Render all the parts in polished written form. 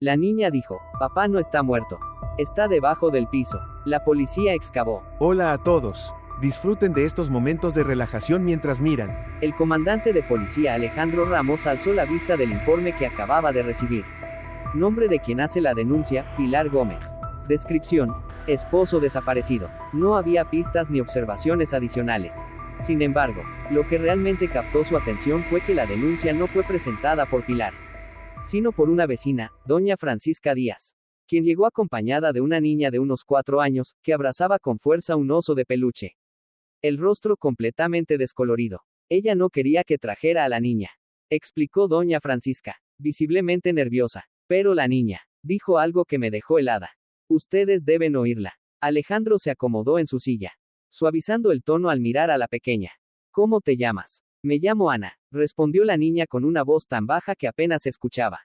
La niña dijo, papá no está muerto. Está debajo del piso. La policía excavó. Hola a todos. Disfruten de estos momentos de relajación mientras miran. El comandante de policía Alejandro Ramos alzó la vista del informe que acababa de recibir. Nombre de quien hace la denuncia, Pilar Gómez. Descripción, esposo desaparecido. No había pistas ni observaciones adicionales. Sin embargo, lo que realmente captó su atención fue que la denuncia no fue presentada por Pilar, sino por una vecina, doña Francisca Díaz, quien llegó acompañada de una niña de unos 4 años, que abrazaba con fuerza un oso de peluche. El rostro completamente descolorido. Ella no quería que trajera a la niña, explicó doña Francisca, visiblemente nerviosa. Pero la niña dijo algo que me dejó helada. Ustedes deben oírla. Alejandro se acomodó en su silla, suavizando el tono al mirar a la pequeña. ¿Cómo te llamas? Me llamo Ana, respondió la niña con una voz tan baja que apenas se escuchaba.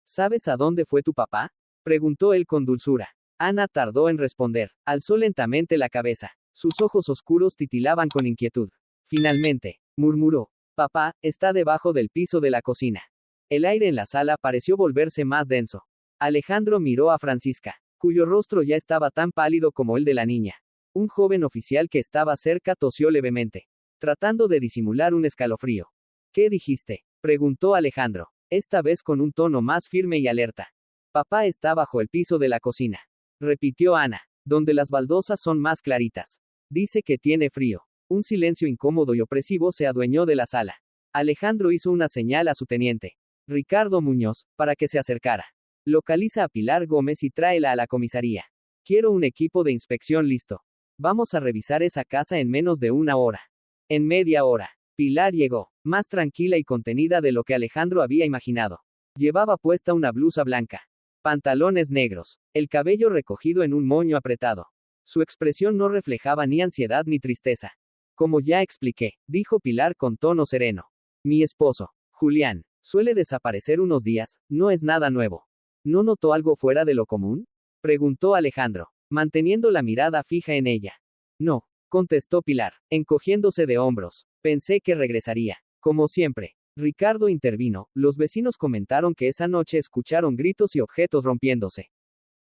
¿Sabes a dónde fue tu papá? Preguntó él con dulzura. Ana tardó en responder. Alzó lentamente la cabeza. Sus ojos oscuros titilaban con inquietud. Finalmente, murmuró. Papá, está debajo del piso de la cocina. El aire en la sala pareció volverse más denso. Alejandro miró a Francisca, cuyo rostro ya estaba tan pálido como el de la niña. Un joven oficial que estaba cerca tosió levemente, tratando de disimular un escalofrío. ¿Qué dijiste? Preguntó Alejandro, esta vez con un tono más firme y alerta. Papá está bajo el piso de la cocina, repitió Ana, donde las baldosas son más claritas. Dice que tiene frío. Un silencio incómodo y opresivo se adueñó de la sala. Alejandro hizo una señal a su teniente, Ricardo Muñoz, para que se acercara. Localiza a Pilar Gómez y tráela a la comisaría. Quiero un equipo de inspección listo. Vamos a revisar esa casa en menos de 1 hora. En media hora, Pilar llegó, más tranquila y contenida de lo que Alejandro había imaginado. Llevaba puesta una blusa blanca, pantalones negros, el cabello recogido en un moño apretado. Su expresión no reflejaba ni ansiedad ni tristeza. Como ya expliqué, dijo Pilar con tono sereno. Mi esposo, Julián, suele desaparecer unos días, no es nada nuevo. ¿No notó algo fuera de lo común? Preguntó Alejandro, manteniendo la mirada fija en ella. No, contestó Pilar, encogiéndose de hombros. Pensé que regresaría. Como siempre. Ricardo intervino. Los vecinos comentaron que esa noche escucharon gritos y objetos rompiéndose.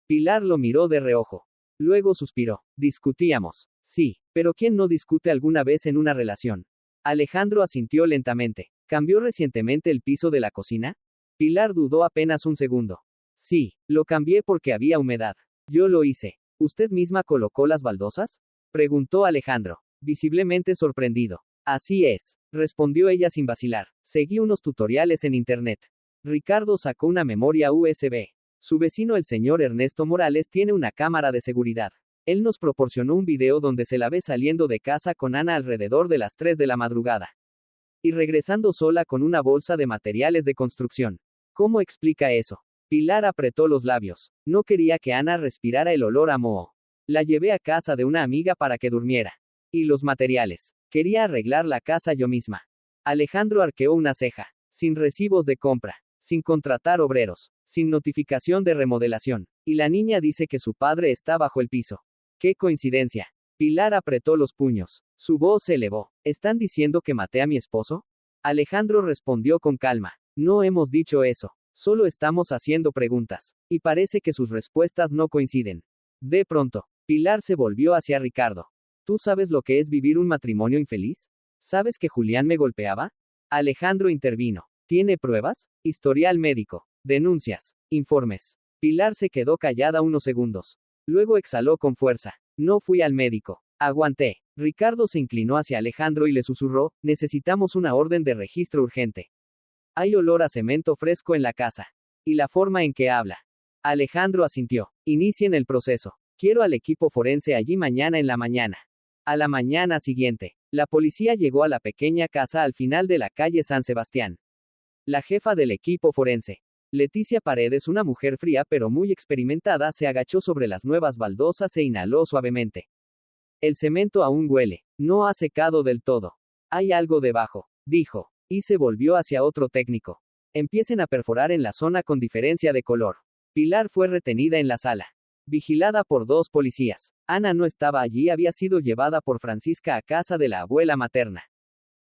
Pilar lo miró de reojo. Luego suspiró. Discutíamos. Sí, pero ¿quién no discute alguna vez en una relación? Alejandro asintió lentamente. ¿Cambió recientemente el piso de la cocina? Pilar dudó apenas un segundo. Sí, lo cambié porque había humedad. Yo lo hice. ¿Usted misma colocó las baldosas? Preguntó Alejandro, visiblemente sorprendido. Así es, respondió ella sin vacilar. Seguí unos tutoriales en internet. Ricardo sacó una memoria USB. Su vecino el señor Ernesto Morales tiene una cámara de seguridad. Él nos proporcionó un video donde se la ve saliendo de casa con Ana alrededor de las 3 de la madrugada. Y regresando sola con una bolsa de materiales de construcción. ¿Cómo explica eso? Pilar apretó los labios. No quería que Ana respirara el olor a moho. La llevé a casa de una amiga para que durmiera. Y los materiales. Quería arreglar la casa yo misma. Alejandro arqueó una ceja. Sin recibos de compra. Sin contratar obreros. Sin notificación de remodelación. Y la niña dice que su padre está bajo el piso. ¡Qué coincidencia! Pilar apretó los puños. Su voz se elevó. ¿Están diciendo que maté a mi esposo? Alejandro respondió con calma. No hemos dicho eso. Solo estamos haciendo preguntas. Y parece que sus respuestas no coinciden. De pronto, Pilar se volvió hacia Ricardo. ¿Tú sabes lo que es vivir un matrimonio infeliz? ¿Sabes que Julián me golpeaba? Alejandro intervino. ¿Tiene pruebas? Historial médico. Denuncias. Informes. Pilar se quedó callada unos segundos. Luego exhaló con fuerza. No fui al médico. Aguanté. Ricardo se inclinó hacia Alejandro y le susurró, necesitamos una orden de registro urgente. Hay olor a cemento fresco en la casa. Y la forma en que habla. Alejandro asintió. Inicien el proceso. Quiero al equipo forense allí mañana en la mañana. A la mañana siguiente, la policía llegó a la pequeña casa al final de la calle San Sebastián. La jefa del equipo forense, Leticia Paredes, una mujer fría pero muy experimentada, se agachó sobre las nuevas baldosas e inhaló suavemente. El cemento aún huele. No ha secado del todo. Hay algo debajo, dijo, y se volvió hacia otro técnico. Empiecen a perforar en la zona con diferencia de color. Pilar fue retenida en la sala, vigilada por 2 policías. Ana no estaba allí, había sido llevada por Francisca a casa de la abuela materna.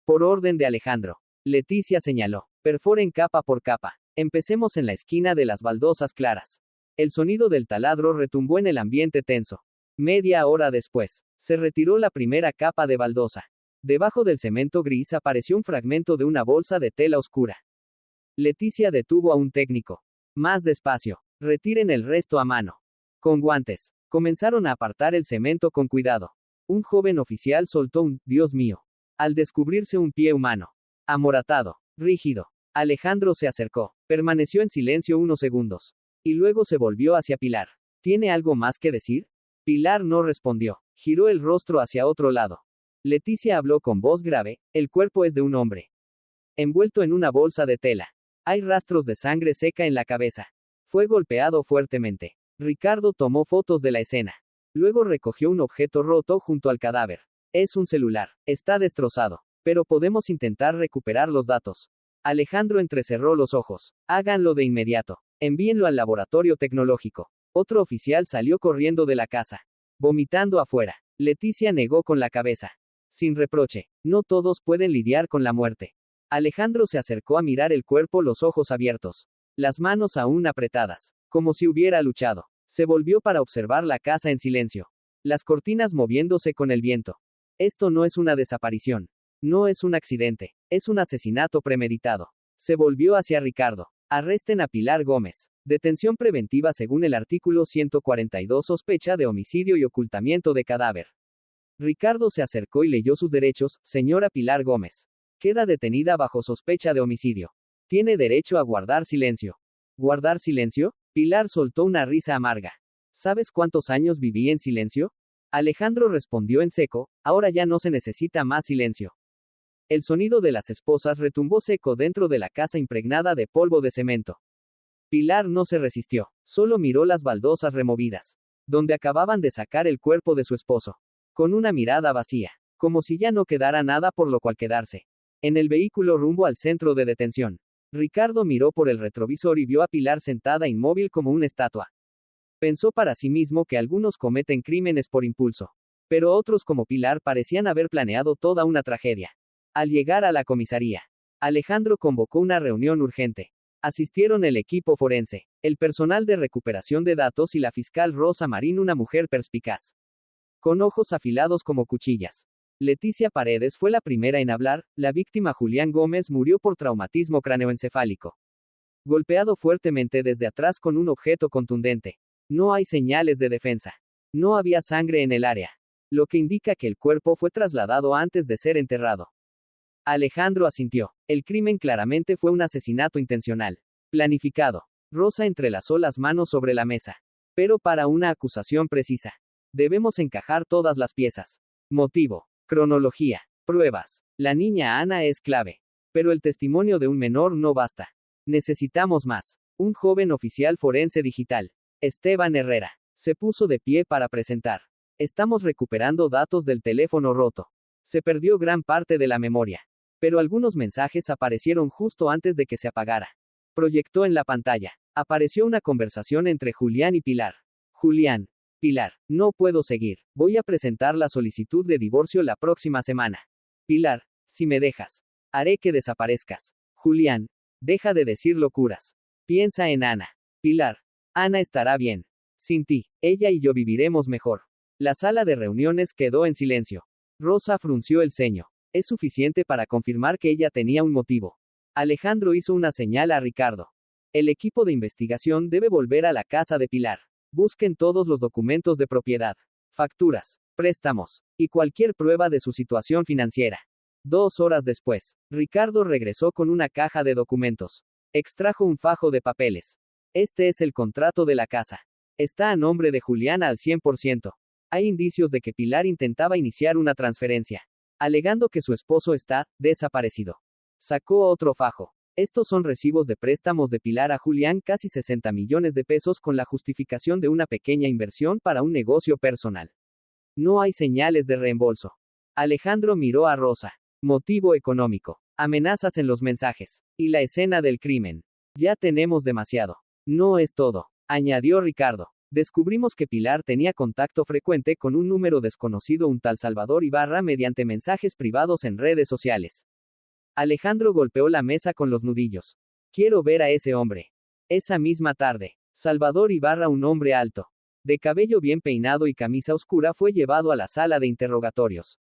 Por orden de Alejandro, Leticia señaló, perforen capa por capa. Empecemos en la esquina de las baldosas claras. El sonido del taladro retumbó en el ambiente tenso. Media hora después, se retiró la primera capa de baldosa. Debajo del cemento gris apareció un fragmento de una bolsa de tela oscura. Leticia detuvo a un técnico. Más despacio. Retiren el resto a mano. Con guantes. Comenzaron a apartar el cemento con cuidado. Un joven oficial soltó un «Dios mío», al descubrirse un pie humano. Amoratado. Rígido. Alejandro se acercó. Permaneció en silencio unos segundos. Y luego se volvió hacia Pilar. ¿Tiene algo más que decir? Pilar no respondió. Giró el rostro hacia otro lado. Leticia habló con voz grave, el cuerpo es de un hombre. Envuelto en una bolsa de tela. Hay rastros de sangre seca en la cabeza. Fue golpeado fuertemente. Ricardo tomó fotos de la escena. Luego recogió un objeto roto junto al cadáver. Es un celular. Está destrozado. Pero podemos intentar recuperar los datos. Alejandro entrecerró los ojos. Háganlo de inmediato. Envíenlo al laboratorio tecnológico. Otro oficial salió corriendo de la casa. Vomitando afuera. Leticia negó con la cabeza. Sin reproche. No todos pueden lidiar con la muerte. Alejandro se acercó a mirar el cuerpo, los ojos abiertos. Las manos aún apretadas. Como si hubiera luchado. Se volvió para observar la casa en silencio. Las cortinas moviéndose con el viento. Esto no es una desaparición. No es un accidente. Es un asesinato premeditado. Se volvió hacia Ricardo. Arresten a Pilar Gómez. Detención preventiva según el artículo 142, sospecha de homicidio y ocultamiento de cadáver. Ricardo se acercó y leyó sus derechos. Señora Pilar Gómez. Queda detenida bajo sospecha de homicidio. Tiene derecho a guardar silencio. ¿Guardar silencio? Pilar soltó una risa amarga. ¿Sabes cuántos años viví en silencio? Alejandro respondió en seco, ahora ya no se necesita más silencio. El sonido de las esposas retumbó seco dentro de la casa impregnada de polvo de cemento. Pilar no se resistió, solo miró las baldosas removidas, donde acababan de sacar el cuerpo de su esposo. Con una mirada vacía, como si ya no quedara nada por lo cual quedarse. En el vehículo rumbo al centro de detención. Ricardo miró por el retrovisor y vio a Pilar sentada inmóvil como una estatua. Pensó para sí mismo que algunos cometen crímenes por impulso. Pero otros como Pilar parecían haber planeado toda una tragedia. Al llegar a la comisaría, Alejandro convocó una reunión urgente. Asistieron el equipo forense, el personal de recuperación de datos y la fiscal Rosa Marín, una mujer perspicaz. Con ojos afilados como cuchillas. Leticia Paredes fue la primera en hablar. La víctima Julián Gómez murió por traumatismo craneoencefálico. Golpeado fuertemente desde atrás con un objeto contundente. No hay señales de defensa. No había sangre en el área. Lo que indica que el cuerpo fue trasladado antes de ser enterrado. Alejandro asintió. El crimen claramente fue un asesinato intencional. Planificado. Rosa entrelazó las manos sobre la mesa. Pero para una acusación precisa. Debemos encajar todas las piezas. Motivo. Cronología. Pruebas. La niña Ana es clave. Pero el testimonio de un menor no basta. Necesitamos más. Un joven oficial forense digital. Esteban Herrera. Se puso de pie para presentar. Estamos recuperando datos del teléfono roto. Se perdió gran parte de la memoria. Pero algunos mensajes aparecieron justo antes de que se apagara. Proyectó en la pantalla. Apareció una conversación entre Julián y Pilar. Julián. Pilar, no puedo seguir. Voy a presentar la solicitud de divorcio la próxima semana. Pilar, si me dejas, haré que desaparezcas. Julián, deja de decir locuras. Piensa en Ana. Pilar, Ana estará bien. Sin ti, ella y yo viviremos mejor. La sala de reuniones quedó en silencio. Rosa frunció el ceño. Es suficiente para confirmar que ella tenía un motivo. Alejandro hizo una señal a Ricardo. El equipo de investigación debe volver a la casa de Pilar. Busquen todos los documentos de propiedad, facturas, préstamos, y cualquier prueba de su situación financiera. 2 horas después, Ricardo regresó con una caja de documentos. Extrajo un fajo de papeles. Este es el contrato de la casa. Está a nombre de Juliana al 100%. Hay indicios de que Pilar intentaba iniciar una transferencia, alegando que su esposo está desaparecido. Sacó otro fajo. Estos son recibos de préstamos de Pilar a Julián, casi 60 millones de pesos, con la justificación de una pequeña inversión para un negocio personal. No hay señales de reembolso. Alejandro miró a Rosa. Motivo económico. Amenazas en los mensajes. Y la escena del crimen. Ya tenemos demasiado. No es todo, añadió Ricardo. Descubrimos que Pilar tenía contacto frecuente con un número desconocido, un tal Salvador Ibarra, mediante mensajes privados en redes sociales. Alejandro golpeó la mesa con los nudillos. Quiero ver a ese hombre. Esa misma tarde, Salvador Ibarra, un hombre alto, de cabello bien peinado y camisa oscura, fue llevado a la sala de interrogatorios.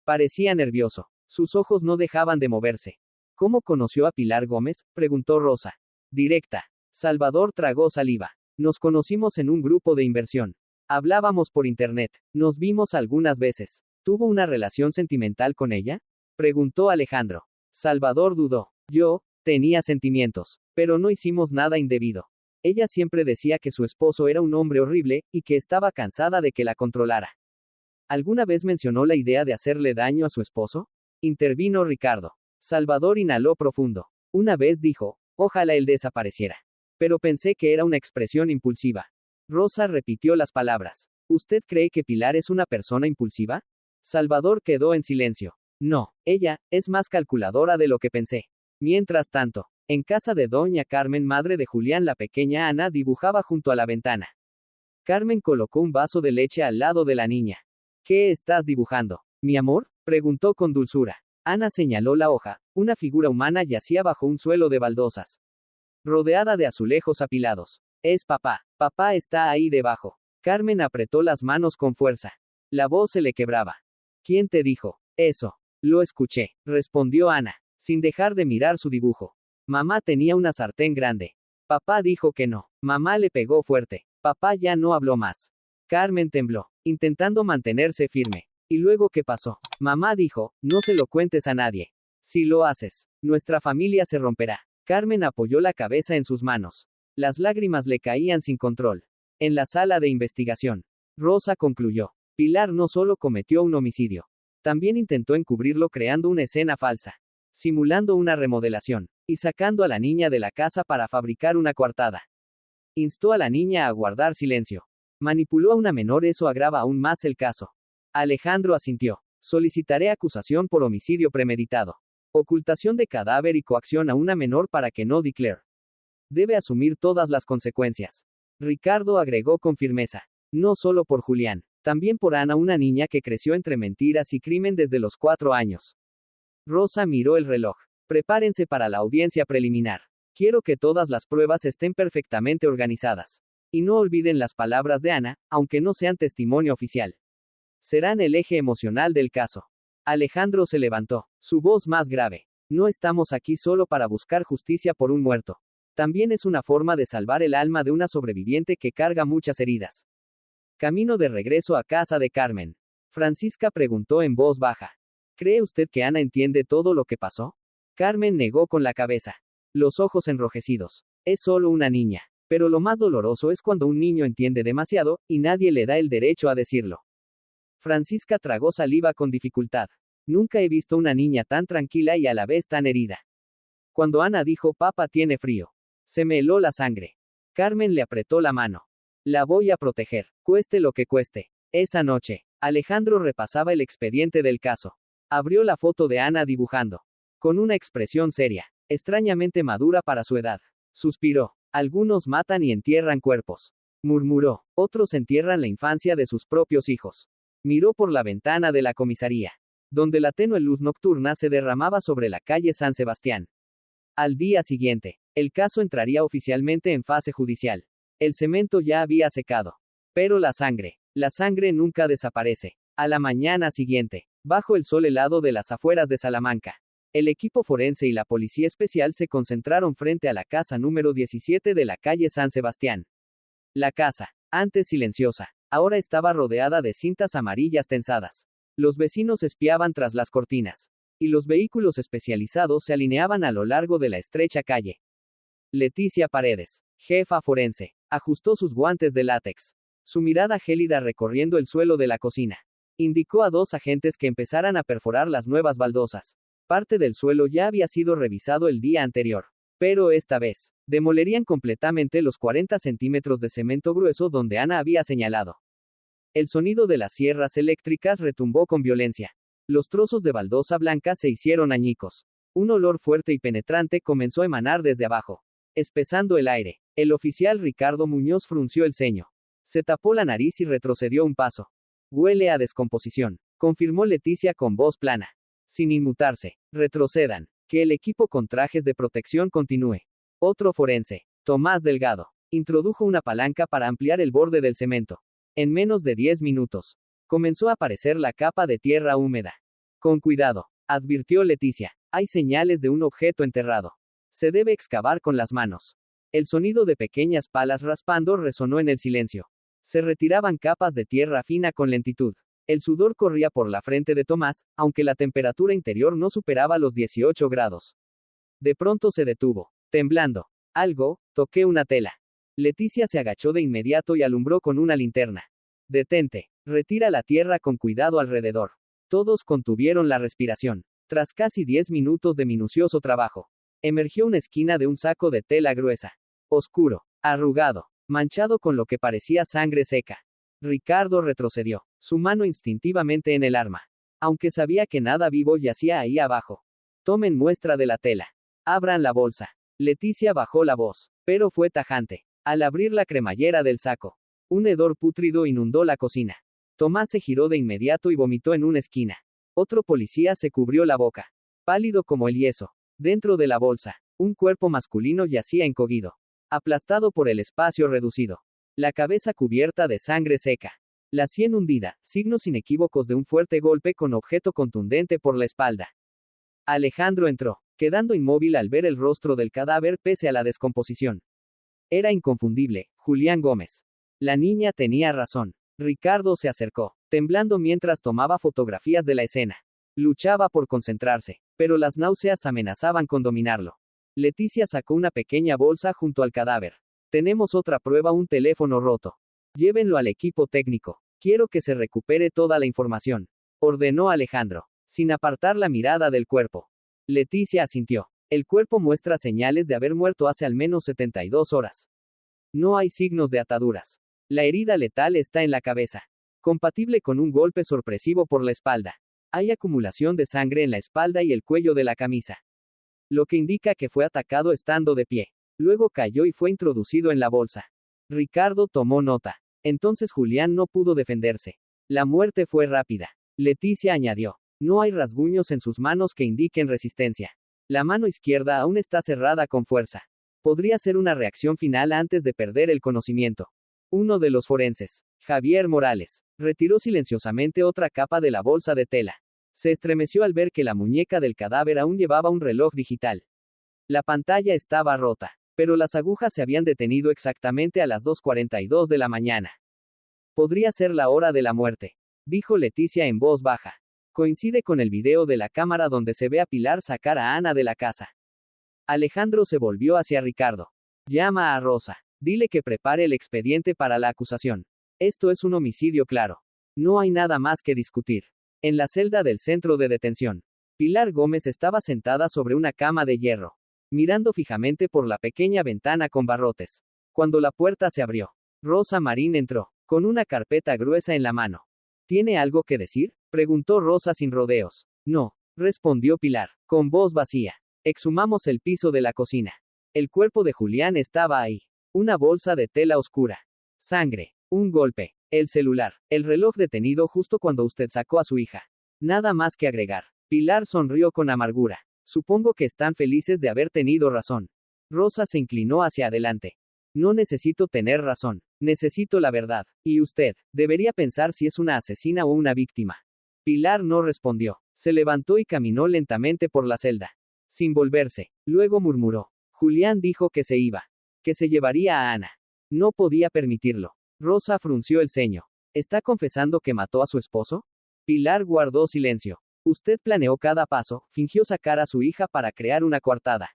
Parecía nervioso. Sus ojos no dejaban de moverse. ¿Cómo conoció a Pilar Gómez?, preguntó Rosa. Directa. Salvador tragó saliva. Nos conocimos en un grupo de inversión. Hablábamos por internet. Nos vimos algunas veces. ¿Tuvo una relación sentimental con ella?, preguntó Alejandro. Salvador dudó. Yo tenía sentimientos, pero no hicimos nada indebido. Ella siempre decía que su esposo era un hombre horrible, y que estaba cansada de que la controlara. ¿Alguna vez mencionó la idea de hacerle daño a su esposo?, intervino Ricardo. Salvador inhaló profundo. Una vez dijo, ojalá él desapareciera. Pero pensé que era una expresión impulsiva. Rosa repitió las palabras. ¿Usted cree que Pilar es una persona impulsiva? Salvador quedó en silencio. No, ella es más calculadora de lo que pensé. Mientras tanto, en casa de doña Carmen, madre de Julián, la pequeña Ana dibujaba junto a la ventana. Carmen colocó un vaso de leche al lado de la niña. ¿Qué estás dibujando, mi amor?, preguntó con dulzura. Ana señaló la hoja. Una figura humana yacía bajo un suelo de baldosas, rodeada de azulejos apilados. Es papá. Papá está ahí debajo. Carmen apretó las manos con fuerza. La voz se le quebraba. ¿Quién te dijo eso? Lo escuché, respondió Ana, sin dejar de mirar su dibujo. Mamá tenía una sartén grande. Papá dijo que no. Mamá le pegó fuerte. Papá ya no habló más. Carmen tembló, intentando mantenerse firme. ¿Y luego qué pasó? Mamá dijo, no se lo cuentes a nadie. Si lo haces, nuestra familia se romperá. Carmen apoyó la cabeza en sus manos. Las lágrimas le caían sin control. En la sala de investigación, Rosa concluyó. Pilar no solo cometió un homicidio, también intentó encubrirlo creando una escena falsa, simulando una remodelación, y sacando a la niña de la casa para fabricar una coartada. Instó a la niña a guardar silencio. Manipuló a una menor, eso agrava aún más el caso. Alejandro asintió. Solicitaré acusación por homicidio premeditado, ocultación de cadáver y coacción a una menor para que no declare. Debe asumir todas las consecuencias. Ricardo agregó con firmeza. No solo por Julián, también por Ana, una niña que creció entre mentiras y crimen desde los 4 años. Rosa miró el reloj. Prepárense para la audiencia preliminar. Quiero que todas las pruebas estén perfectamente organizadas. Y no olviden las palabras de Ana, aunque no sean testimonio oficial. Serán el eje emocional del caso. Alejandro se levantó, su voz más grave. No estamos aquí solo para buscar justicia por un muerto. También es una forma de salvar el alma de una sobreviviente que carga muchas heridas. Camino de regreso a casa de Carmen, Francisca preguntó en voz baja. ¿Cree usted que Ana entiende todo lo que pasó? Carmen negó con la cabeza, los ojos enrojecidos. Es solo una niña. Pero lo más doloroso es cuando un niño entiende demasiado, y nadie le da el derecho a decirlo. Francisca tragó saliva con dificultad. Nunca he visto una niña tan tranquila y a la vez tan herida. Cuando Ana dijo papá tiene frío, se me heló la sangre. Carmen le apretó la mano. La voy a proteger, cueste lo que cueste. Esa noche, Alejandro repasaba el expediente del caso. Abrió la foto de Ana dibujando, con una expresión seria, extrañamente madura para su edad. Suspiró. Algunos matan y entierran cuerpos, murmuró. Otros entierran la infancia de sus propios hijos. Miró por la ventana de la comisaría, donde la tenue luz nocturna se derramaba sobre la calle San Sebastián. Al día siguiente, el caso entraría oficialmente en fase judicial. El cemento ya había secado. Pero la sangre nunca desaparece. A la mañana siguiente, bajo el sol helado de las afueras de Salamanca, el equipo forense y la policía especial se concentraron frente a la casa número 17 de la calle San Sebastián. La casa, antes silenciosa, ahora estaba rodeada de cintas amarillas tensadas. Los vecinos espiaban tras las cortinas, y los vehículos especializados se alineaban a lo largo de la estrecha calle. Leticia Paredes, jefa forense, ajustó sus guantes de látex. Su mirada gélida recorriendo el suelo de la cocina. Indicó a 2 agentes que empezaran a perforar las nuevas baldosas. Parte del suelo ya había sido revisado el día anterior. Pero esta vez, demolerían completamente los 40 centímetros de cemento grueso donde Ana había señalado. El sonido de las sierras eléctricas retumbó con violencia. Los trozos de baldosa blanca se hicieron añicos. Un olor fuerte y penetrante comenzó a emanar desde abajo, espesando el aire. El oficial Ricardo Muñoz frunció el ceño. Se tapó la nariz y retrocedió un paso. Huele a descomposición, confirmó Leticia con voz plana. Sin inmutarse, retrocedan. Que el equipo con trajes de protección continúe. Otro forense, Tomás Delgado, introdujo una palanca para ampliar el borde del cemento. En menos de 10 minutos, comenzó a aparecer la capa de tierra húmeda. Con cuidado, advirtió Leticia. Hay señales de un objeto enterrado. Se debe excavar con las manos. El sonido de pequeñas palas raspando resonó en el silencio. Se retiraban capas de tierra fina con lentitud. El sudor corría por la frente de Tomás, aunque la temperatura interior no superaba los 18 grados. De pronto se detuvo. Temblando. Toqué una tela. Leticia se agachó de inmediato y alumbró con una linterna. Detente. Retira la tierra con cuidado alrededor. Todos contuvieron la respiración. Tras casi 10 minutos de minucioso trabajo, emergió una esquina de un saco de tela gruesa. Oscuro. Arrugado. Manchado con lo que parecía sangre seca. Ricardo retrocedió, su mano instintivamente en el arma. Aunque sabía que nada vivo yacía ahí abajo. Tomen muestra de la tela. Abran la bolsa. Leticia bajó la voz, pero fue tajante. Al abrir la cremallera del saco, un hedor pútrido inundó la cocina. Tomás se giró de inmediato y vomitó en una esquina. Otro policía se cubrió la boca, pálido como el yeso. Dentro de la bolsa, un cuerpo masculino yacía encogido, aplastado por el espacio reducido. La cabeza cubierta de sangre seca. La sien hundida, signos inequívocos de un fuerte golpe con objeto contundente por la espalda. Alejandro entró, quedando inmóvil al ver el rostro del cadáver pese a la descomposición. Era inconfundible, Julián Gómez. La niña tenía razón. Ricardo se acercó, temblando mientras tomaba fotografías de la escena. Luchaba por concentrarse, pero las náuseas amenazaban con dominarlo. Leticia sacó una pequeña bolsa junto al cadáver. Tenemos otra prueba, un teléfono roto. Llévenlo al equipo técnico. Quiero que se recupere toda la información. Ordenó Alejandro, sin apartar la mirada del cuerpo. Leticia asintió. El cuerpo muestra señales de haber muerto hace al menos 72 horas. No hay signos de ataduras. La herida letal está en la cabeza, compatible con un golpe sorpresivo por la espalda. Hay acumulación de sangre en la espalda y el cuello de la camisa, lo que indica que fue atacado estando de pie. Luego cayó y fue introducido en la bolsa. Ricardo tomó nota. Entonces Julián no pudo defenderse. La muerte fue rápida. Leticia añadió. No hay rasguños en sus manos que indiquen resistencia. La mano izquierda aún está cerrada con fuerza. Podría ser una reacción final antes de perder el conocimiento. Uno de los forenses, Javier Morales, retiró silenciosamente otra capa de la bolsa de tela. Se estremeció al ver que la muñeca del cadáver aún llevaba un reloj digital. La pantalla estaba rota, pero las agujas se habían detenido exactamente a las 2:42 de la mañana. Podría ser la hora de la muerte, dijo Leticia en voz baja. Coincide con el video de la cámara donde se ve a Pilar sacar a Ana de la casa. Alejandro se volvió hacia Ricardo. Llama a Rosa. Dile que prepare el expediente para la acusación. Esto es un homicidio claro. No hay nada más que discutir. En la celda del centro de detención, Pilar Gómez estaba sentada sobre una cama de hierro, mirando fijamente por la pequeña ventana con barrotes. Cuando la puerta se abrió, Rosa Marín entró, con una carpeta gruesa en la mano. ¿Tiene algo que decir?, preguntó Rosa sin rodeos. No, respondió Pilar, con voz vacía. Exhumamos el piso de la cocina. El cuerpo de Julián estaba ahí. Una bolsa de tela oscura. Sangre. Un golpe. El celular. El reloj detenido justo cuando usted sacó a su hija. Nada más que agregar. Pilar sonrió con amargura. Supongo que están felices de haber tenido razón. Rosa se inclinó hacia adelante. No necesito tener razón. Necesito la verdad. Y usted, debería pensar si es una asesina o una víctima. Pilar no respondió. Se levantó y caminó lentamente por la celda, sin volverse. Luego murmuró. Julián dijo que se iba. Que se llevaría a Ana. No podía permitirlo. Rosa frunció el ceño. ¿Está confesando que mató a su esposo? Pilar guardó silencio. Usted planeó cada paso, fingió sacar a su hija para crear una coartada.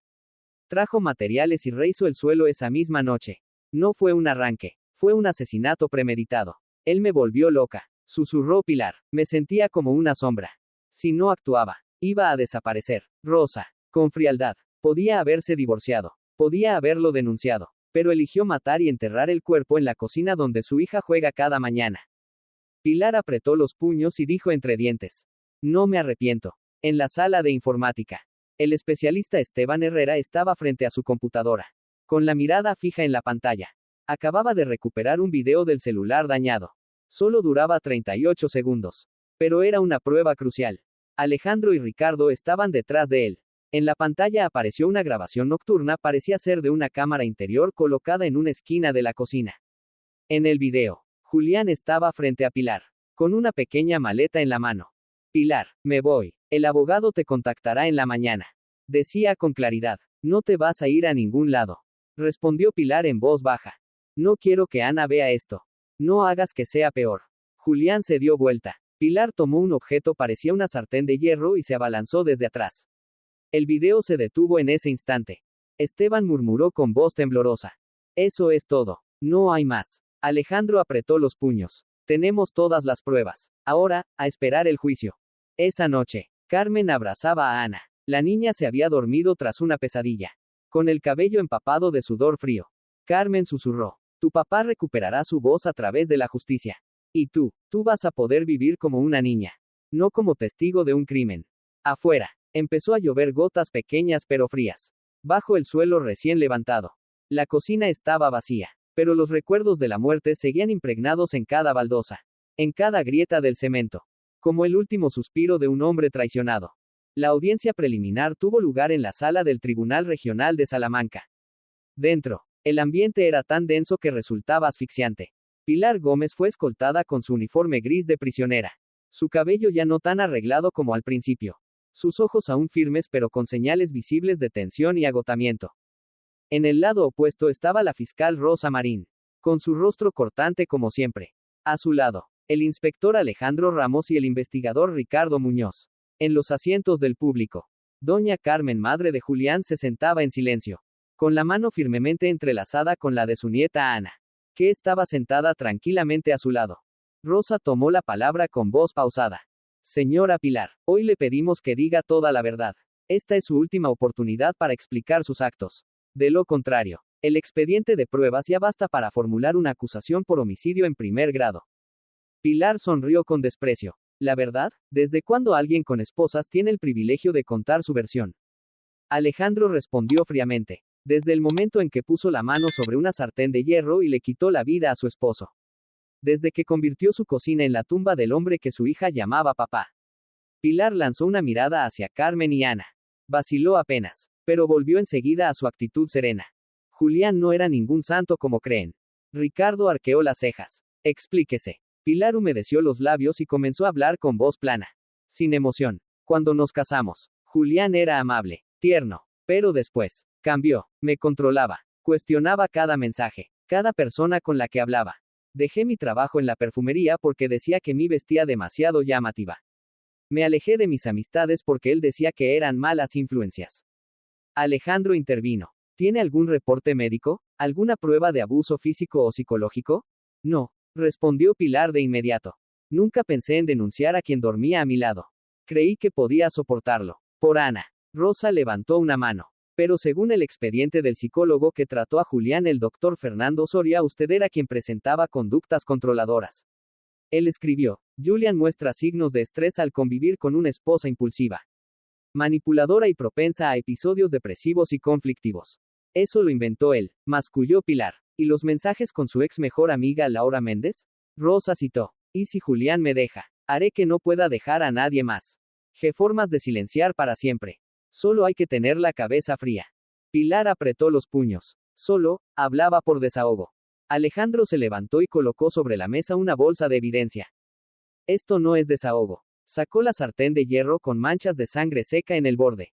Trajo materiales y rehizo el suelo esa misma noche. No fue un arranque, fue un asesinato premeditado. Él me volvió loca, susurró Pilar. Me sentía como una sombra. Si no actuaba, iba a desaparecer. Rosa, con frialdad, podía haberse divorciado. Podía haberlo denunciado, pero eligió matar y enterrar el cuerpo en la cocina donde su hija juega cada mañana. Pilar apretó los puños y dijo entre dientes. No me arrepiento. En la sala de informática, el especialista Esteban Herrera estaba frente a su computadora, con la mirada fija en la pantalla. Acababa de recuperar un video del celular dañado. Solo duraba 38 segundos. Pero era una prueba crucial. Alejandro y Ricardo estaban detrás de él. En la pantalla apareció una grabación nocturna, parecía ser de una cámara interior colocada en una esquina de la cocina. En el video, Julián estaba frente a Pilar, con una pequeña maleta en la mano. Pilar, me voy. El abogado te contactará en la mañana. Decía con claridad. No te vas a ir a ningún lado. Respondió Pilar en voz baja. No quiero que Ana vea esto. No hagas que sea peor. Julián se dio vuelta. Pilar tomó un objeto, parecía una sartén de hierro, y se abalanzó desde atrás. El video se detuvo en ese instante. Esteban murmuró con voz temblorosa. Eso es todo. No hay más. Alejandro apretó los puños. Tenemos todas las pruebas. Ahora, a esperar el juicio. Esa noche, Carmen abrazaba a Ana. La niña se había dormido tras una pesadilla. Con el cabello empapado de sudor frío. Carmen susurró. Tu papá recuperará su voz a través de la justicia. Y tú vas a poder vivir como una niña. No como testigo de un crimen. Afuera. Empezó a llover gotas pequeñas pero frías. Bajo el suelo recién levantado. La cocina estaba vacía. Pero los recuerdos de la muerte seguían impregnados en cada baldosa. En cada grieta del cemento. Como el último suspiro de un hombre traicionado. La audiencia preliminar tuvo lugar en la sala del Tribunal Regional de Salamanca. Dentro, el ambiente era tan denso que resultaba asfixiante. Pilar Gómez fue escoltada con su uniforme gris de prisionera. Su cabello ya no tan arreglado como al principio. Sus ojos aún firmes pero con señales visibles de tensión y agotamiento. En el lado opuesto estaba la fiscal Rosa Marín, con su rostro cortante como siempre. A su lado, el inspector Alejandro Ramos y el investigador Ricardo Muñoz. En los asientos del público, doña Carmen, madre de Julián, se sentaba en silencio, con la mano firmemente entrelazada con la de su nieta Ana, que estaba sentada tranquilamente a su lado. Rosa tomó la palabra con voz pausada. Señora Pilar, hoy le pedimos que diga toda la verdad. Esta es su última oportunidad para explicar sus actos. De lo contrario, el expediente de pruebas ya basta para formular una acusación por homicidio en primer grado. Pilar sonrió con desprecio. ¿La verdad? ¿Desde cuándo alguien con esposas tiene el privilegio de contar su versión? Alejandro respondió fríamente. Desde el momento en que puso la mano sobre una sartén de hierro y le quitó la vida a su esposo. Desde que convirtió su cocina en la tumba del hombre que su hija llamaba papá. Pilar lanzó una mirada hacia Carmen y Ana. Vaciló apenas, pero volvió enseguida a su actitud serena. Julián no era ningún santo como creen. Ricardo arqueó las cejas. Explíquese. Pilar humedeció los labios y comenzó a hablar con voz plana. Sin emoción. Cuando nos casamos, Julián era amable, tierno, pero después, cambió, me controlaba, cuestionaba cada mensaje, cada persona con la que hablaba. Dejé mi trabajo en la perfumería porque decía que me vestía demasiado llamativa. Me alejé de mis amistades porque él decía que eran malas influencias. Alejandro intervino. ¿Tiene algún reporte médico? ¿Alguna prueba de abuso físico o psicológico? No, respondió Pilar de inmediato. Nunca pensé en denunciar a quien dormía a mi lado. Creí que podía soportarlo. Por Ana. Rosa levantó una mano. Pero según el expediente del psicólogo que trató a Julián, el doctor Fernando Soria, usted era quien presentaba conductas controladoras. Él escribió, Julián muestra signos de estrés al convivir con una esposa impulsiva, manipuladora y propensa a episodios depresivos y conflictivos. Eso lo inventó él, masculló Pilar. ¿Y los mensajes con su ex mejor amiga Laura Méndez? Rosa citó, ¿y si Julián me deja? Haré que no pueda dejar a nadie más. G formas de silenciar para siempre. Solo hay que tener la cabeza fría. Pilar apretó los puños. Solo, hablaba por desahogo. Alejandro se levantó y colocó sobre la mesa una bolsa de evidencia. Esto no es desahogo. Sacó la sartén de hierro con manchas de sangre seca en el borde.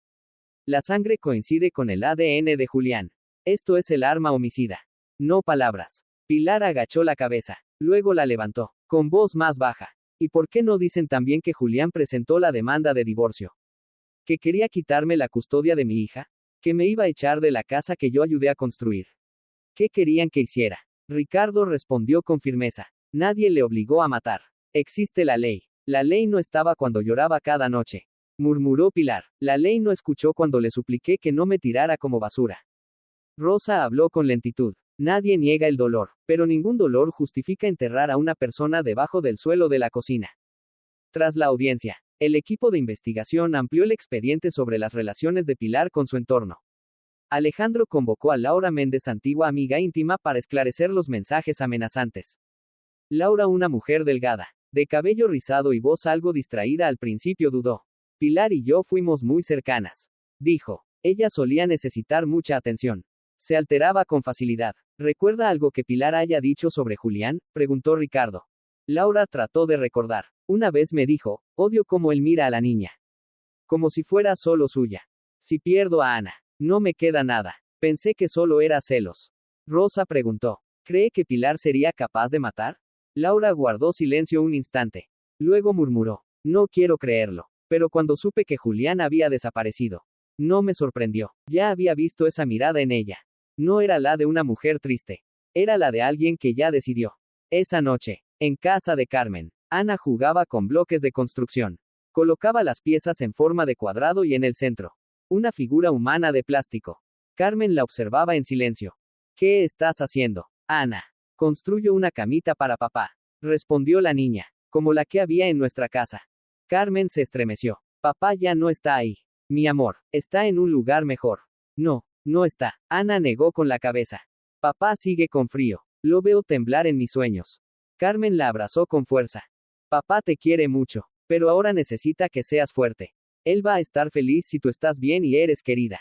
La sangre coincide con el ADN de Julián. Esto es el arma homicida. No palabras. Pilar agachó la cabeza. Luego la levantó, con voz más baja. ¿Y por qué no dicen también que Julián presentó la demanda de divorcio? ¿Que quería quitarme la custodia de mi hija? ¿Que me iba a echar de la casa que yo ayudé a construir? ¿Qué querían que hiciera? Ricardo respondió con firmeza. Nadie le obligó a matar. Existe la ley. La ley no estaba cuando lloraba cada noche. Murmuró Pilar. La ley no escuchó cuando le supliqué que no me tirara como basura. Rosa habló con lentitud. Nadie niega el dolor, pero ningún dolor justifica enterrar a una persona debajo del suelo de la cocina. Tras la audiencia, el equipo de investigación amplió el expediente sobre las relaciones de Pilar con su entorno. Alejandro convocó a Laura Méndez, antigua amiga íntima, para esclarecer los mensajes amenazantes. Laura, una mujer delgada, de cabello rizado y voz algo distraída, al principio dudó. Pilar y yo fuimos muy cercanas. dijo. Ella solía necesitar mucha atención. Se alteraba con facilidad. ¿Recuerda algo que Pilar haya dicho sobre Julián?, preguntó Ricardo. Laura trató de recordar. Una vez me dijo, odio cómo él mira a la niña. Como si fuera solo suya. Si pierdo a Ana, no me queda nada. Pensé que solo era celos. Rosa preguntó. ¿Cree que Pilar sería capaz de matar? Laura guardó silencio un instante. Luego murmuró. No quiero creerlo. Pero cuando supe que Julián había desaparecido, no me sorprendió. Ya había visto esa mirada en ella. No era la de una mujer triste. Era la de alguien que ya decidió. Esa noche, en casa de Carmen, Ana jugaba con bloques de construcción. Colocaba las piezas en forma de cuadrado y en el centro, una figura humana de plástico. Carmen la observaba en silencio. ¿Qué estás haciendo, Ana? Construyo una camita para papá, respondió la niña, como la que había en nuestra casa. Carmen se estremeció. Papá ya no está ahí. Mi amor, está en un lugar mejor. No, no está. Ana negó con la cabeza. Papá sigue con frío. Lo veo temblar en mis sueños. Carmen la abrazó con fuerza. Papá te quiere mucho, pero ahora necesita que seas fuerte. Él va a estar feliz si tú estás bien y eres querida.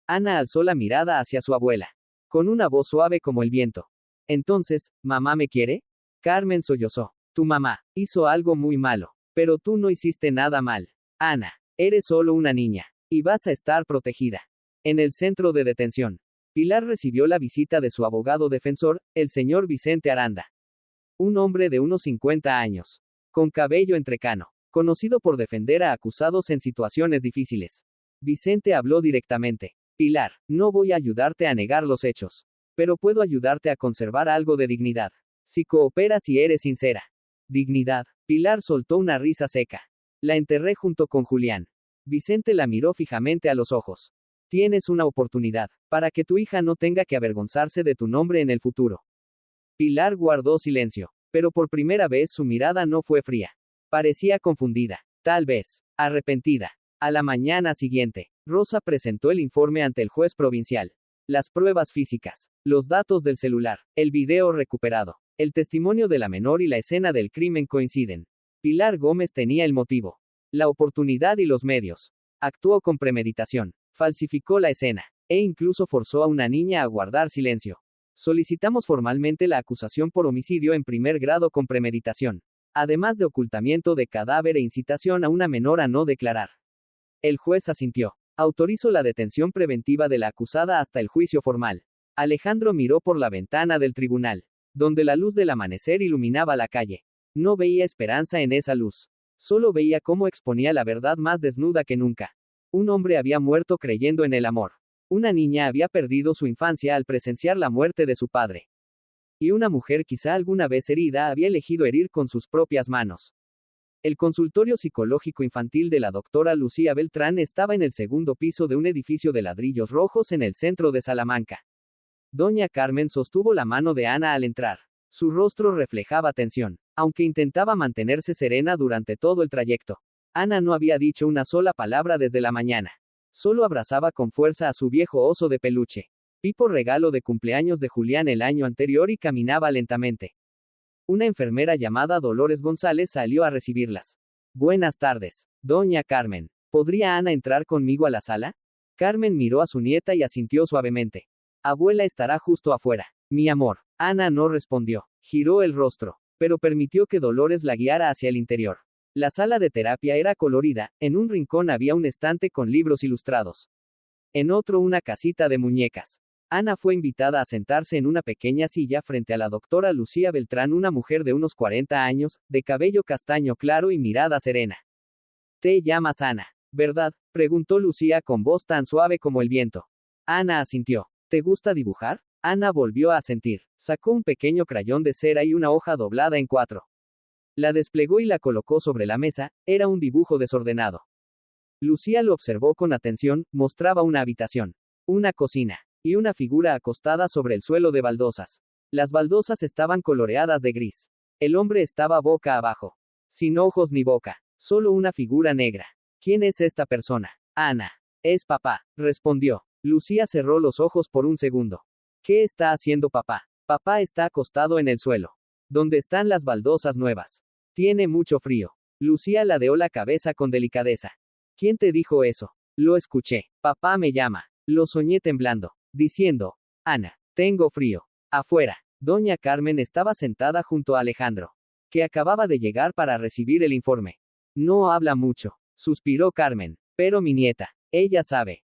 Ana alzó la mirada hacia su abuela, con una voz suave como el viento. Entonces, ¿mamá me quiere? Carmen sollozó. Tu mamá hizo algo muy malo, pero tú no hiciste nada mal. Ana, eres solo una niña, y vas a estar protegida. En el centro de detención, Pilar recibió la visita de su abogado defensor, el señor Vicente Aranda. Un hombre de unos 50 años, con cabello entrecano, conocido por defender a acusados en situaciones difíciles. Vicente habló directamente. Pilar, no voy a ayudarte a negar los hechos, pero puedo ayudarte a conservar algo de dignidad. Si cooperas y eres sincera. Dignidad. Pilar soltó una risa seca. La enterré junto con Julián. Vicente la miró fijamente a los ojos. Tienes una oportunidad, para que tu hija no tenga que avergonzarse de tu nombre en el futuro. Pilar guardó silencio, pero por primera vez su mirada no fue fría. Parecía confundida, tal vez, arrepentida. A la mañana siguiente, Rosa presentó el informe ante el juez provincial. Las pruebas físicas, los datos del celular, el video recuperado, el testimonio de la menor y la escena del crimen coinciden. Pilar Gómez tenía el motivo, la oportunidad y los medios. Actuó con premeditación, falsificó la escena, e incluso forzó a una niña a guardar silencio. Solicitamos formalmente la acusación por homicidio en primer grado con premeditación, además de ocultamiento de cadáver e incitación a una menor a no declarar. El juez asintió. Autorizó la detención preventiva de la acusada hasta el juicio formal. Alejandro miró por la ventana del tribunal, donde la luz del amanecer iluminaba la calle. No veía esperanza en esa luz. Solo veía cómo exponía la verdad más desnuda que nunca. Un hombre había muerto creyendo en el amor. Una niña había perdido su infancia al presenciar la muerte de su padre. Y una mujer quizá alguna vez herida había elegido herir con sus propias manos. El consultorio psicológico infantil de la doctora Lucía Beltrán estaba en el segundo piso de un edificio de ladrillos rojos en el centro de Salamanca. Doña Carmen sostuvo la mano de Ana al entrar. Su rostro reflejaba tensión, aunque intentaba mantenerse serena durante todo el trayecto. Ana no había dicho una sola palabra desde la mañana. Solo abrazaba con fuerza a su viejo oso de peluche. Pipo, regalo de cumpleaños de Julián el año anterior, y caminaba lentamente. Una enfermera llamada Dolores González salió a recibirlas. Buenas tardes, doña Carmen. ¿Podría Ana entrar conmigo a la sala? Carmen miró a su nieta y asintió suavemente. Abuela estará justo afuera. Mi amor. Ana no respondió. Giró el rostro, pero permitió que Dolores la guiara hacia el interior. La sala de terapia era colorida. En un rincón había un estante con libros ilustrados. En otro una casita de muñecas. Ana fue invitada a sentarse en una pequeña silla frente a la doctora Lucía Beltrán, una mujer de unos 40 años, de cabello castaño claro y mirada serena. ¿Te llamas Ana, verdad?, preguntó Lucía con voz tan suave como el viento. Ana asintió. ¿Te gusta dibujar? Ana volvió a asentir. Sacó un pequeño crayón de cera y una hoja doblada en 4. La desplegó y la colocó sobre la mesa. Era un dibujo desordenado. Lucía lo observó con atención. Mostraba una habitación, una cocina, y una figura acostada sobre el suelo de baldosas. Las baldosas estaban coloreadas de gris. El hombre estaba boca abajo, sin ojos ni boca, solo una figura negra. ¿Quién es esta persona? Ana. Es papá, respondió. Lucía cerró los ojos por un segundo. ¿Qué está haciendo papá? Papá está acostado en el suelo, donde están las baldosas nuevas. Tiene mucho frío. Lucía ladeó la cabeza con delicadeza. ¿Quién te dijo eso? Lo escuché. Papá me llama. Lo soñé temblando, diciendo, Ana, tengo frío. Afuera. Doña Carmen estaba sentada junto a Alejandro, que acababa de llegar para recibir el informe. No habla mucho, suspiró Carmen, pero mi nieta, ella sabe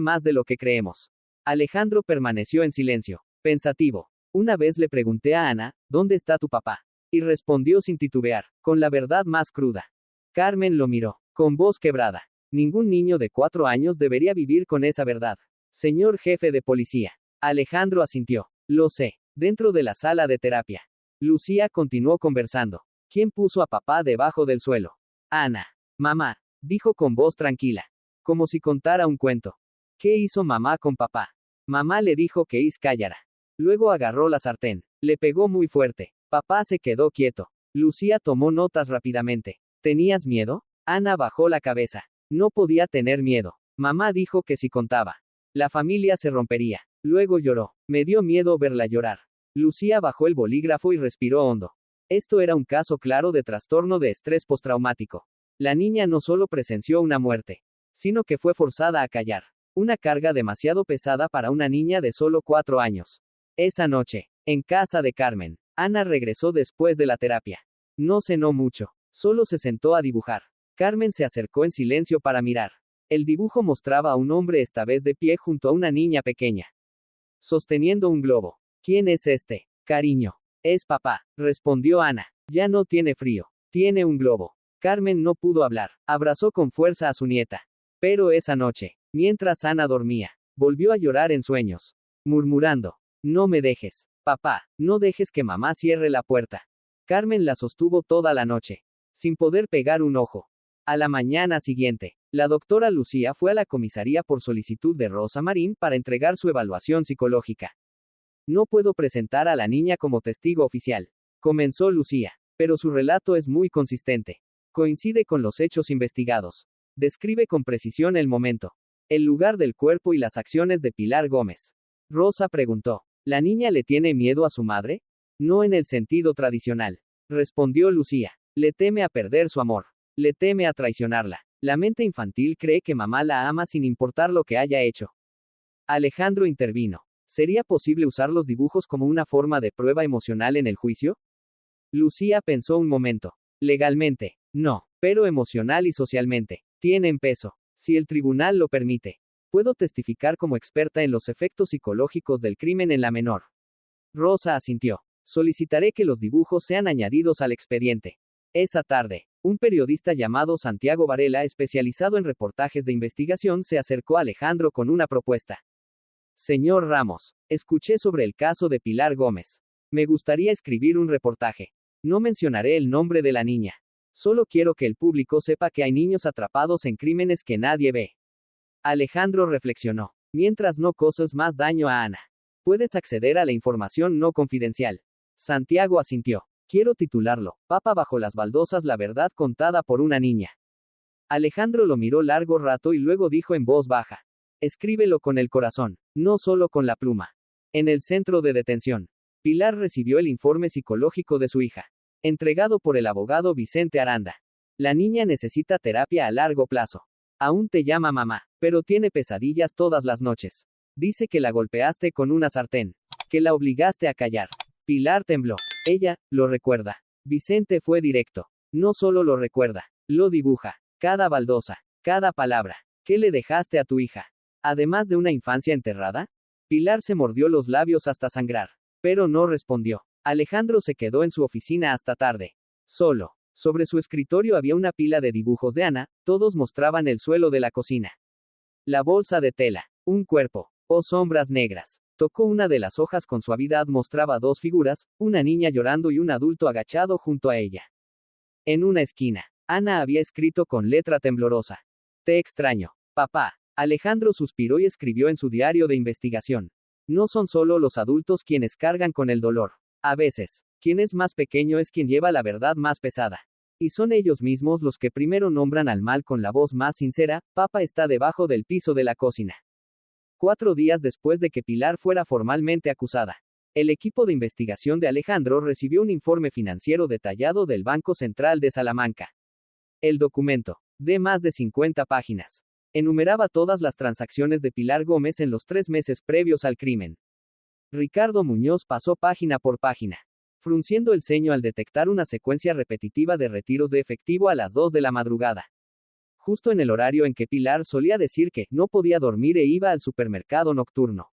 más de lo que creemos. Alejandro permaneció en silencio, pensativo. Una vez le pregunté a Ana, ¿dónde está tu papá? Y respondió sin titubear, con la verdad más cruda. Carmen lo miró, con voz quebrada. Ningún niño de 4 años debería vivir con esa verdad. Señor jefe de policía. Alejandro asintió. Lo sé. Dentro de la sala de terapia. Lucía continuó conversando. ¿Quién puso a papá debajo del suelo? Ana. Mamá, dijo con voz tranquila, como si contara un cuento. ¿Qué hizo mamá con papá? Mamá le dijo que callara. Luego agarró la sartén. Le pegó muy fuerte. Papá se quedó quieto. Lucía tomó notas rápidamente. ¿Tenías miedo? Ana bajó la cabeza. No podía tener miedo. Mamá dijo que si contaba, la familia se rompería. Luego lloró. Me dio miedo verla llorar. Lucía bajó el bolígrafo y respiró hondo. Esto era un caso claro de trastorno de estrés postraumático. La niña no solo presenció una muerte, sino que fue forzada a callar. Una carga demasiado pesada para una niña de solo 4 años. Esa noche, en casa de Carmen, Ana regresó después de la terapia. No cenó mucho. Solo se sentó a dibujar. Carmen se acercó en silencio para mirar. El dibujo mostraba a un hombre esta vez de pie junto a una niña pequeña, sosteniendo un globo. ¿Quién es este? Cariño. Es papá, respondió Ana. Ya no tiene frío. Tiene un globo. Carmen no pudo hablar. Abrazó con fuerza a su nieta. Pero esa noche, mientras Ana dormía, volvió a llorar en sueños, murmurando, no me dejes. Papá, no dejes que mamá cierre la puerta. Carmen la sostuvo toda la noche, sin poder pegar un ojo. A la mañana siguiente, la doctora Lucía fue a la comisaría por solicitud de Rosa Marín para entregar su evaluación psicológica. No puedo presentar a la niña como testigo oficial, comenzó Lucía, pero su relato es muy consistente. Coincide con los hechos investigados. Describe con precisión el momento, el lugar del cuerpo y las acciones de Pilar Gómez. Rosa preguntó, ¿la niña le tiene miedo a su madre? No en el sentido tradicional, respondió Lucía. Le teme a perder su amor. Le teme a traicionarla. La mente infantil cree que mamá la ama sin importar lo que haya hecho. Alejandro intervino. ¿Sería posible usar los dibujos como una forma de prueba emocional en el juicio? Lucía pensó un momento. Legalmente, no, pero emocional y socialmente, tienen peso. Si el tribunal lo permite, puedo testificar como experta en los efectos psicológicos del crimen en la menor. Rosa asintió. Solicitaré que los dibujos sean añadidos al expediente. Esa tarde, un periodista llamado Santiago Varela, especializado en reportajes de investigación, se acercó a Alejandro con una propuesta. Señor Ramos, escuché sobre el caso de Pilar Gómez. Me gustaría escribir un reportaje. No mencionaré el nombre de la niña. Solo quiero que el público sepa que hay niños atrapados en crímenes que nadie ve. Alejandro reflexionó. Mientras no causes más daño a Ana, puedes acceder a la información no confidencial. Santiago asintió. Quiero titularlo, Papa bajo las baldosas, la verdad contada por una niña. Alejandro lo miró largo rato y luego dijo en voz baja. Escríbelo con el corazón, no solo con la pluma. En el centro de detención, Pilar recibió el informe psicológico de su hija, entregado por el abogado Vicente Aranda. La niña necesita terapia a largo plazo. Aún te llama mamá, pero tiene pesadillas todas las noches. Dice que la golpeaste con una sartén, que la obligaste a callar. Pilar tembló. Ella, lo recuerda. Vicente fue directo. No solo lo recuerda, lo dibuja. Cada baldosa, cada palabra. ¿Qué le dejaste a tu hija? Además de una infancia enterrada. Pilar se mordió los labios hasta sangrar, pero no respondió. Alejandro se quedó en su oficina hasta tarde. Solo. Sobre su escritorio había una pila de dibujos de Ana, todos mostraban el suelo de la cocina. La bolsa de tela, un cuerpo, o sombras negras. Tocó una de las hojas con suavidad, mostraba 2 figuras, una niña llorando y un adulto agachado junto a ella. En una esquina, Ana había escrito con letra temblorosa. Te extraño, papá. Alejandro suspiró y escribió en su diario de investigación. No son solo los adultos quienes cargan con el dolor. A veces, quien es más pequeño es quien lleva la verdad más pesada. Y son ellos mismos los que primero nombran al mal con la voz más sincera, papá está debajo del piso de la cocina. 4 días después de que Pilar fuera formalmente acusada, el equipo de investigación de Alejandro recibió un informe financiero detallado del Banco Central de Salamanca. El documento, de más de 50 páginas, Enumeraba todas las transacciones de Pilar Gómez en los 3 meses previos al crimen. Ricardo Muñoz pasó página por página, frunciendo el ceño al detectar una secuencia repetitiva de retiros de efectivo a las 2 de la madrugada. Justo en el horario en que Pilar solía decir que no podía dormir e iba al supermercado nocturno.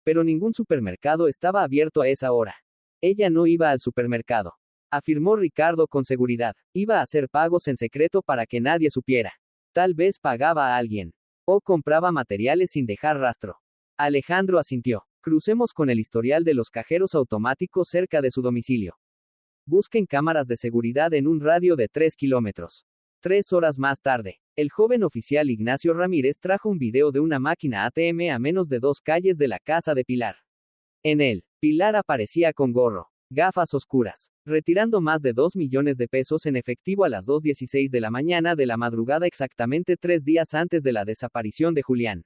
Pero ningún supermercado estaba abierto a esa hora. Ella no iba al supermercado, afirmó Ricardo con seguridad. Iba a hacer pagos en secreto para que nadie supiera. Tal vez pagaba a alguien. O compraba materiales sin dejar rastro. Alejandro asintió. Crucemos con el historial de los cajeros automáticos cerca de su domicilio. Busquen cámaras de seguridad en un radio de 3 kilómetros. 3 horas más tarde, el joven oficial Ignacio Ramírez trajo un video de una máquina ATM a menos de 2 calles de la casa de Pilar. En él, Pilar aparecía con gorro, gafas oscuras, retirando más de 2 millones de pesos en efectivo a las 2:16 de la mañana de la madrugada, exactamente 3 días antes de la desaparición de Julián.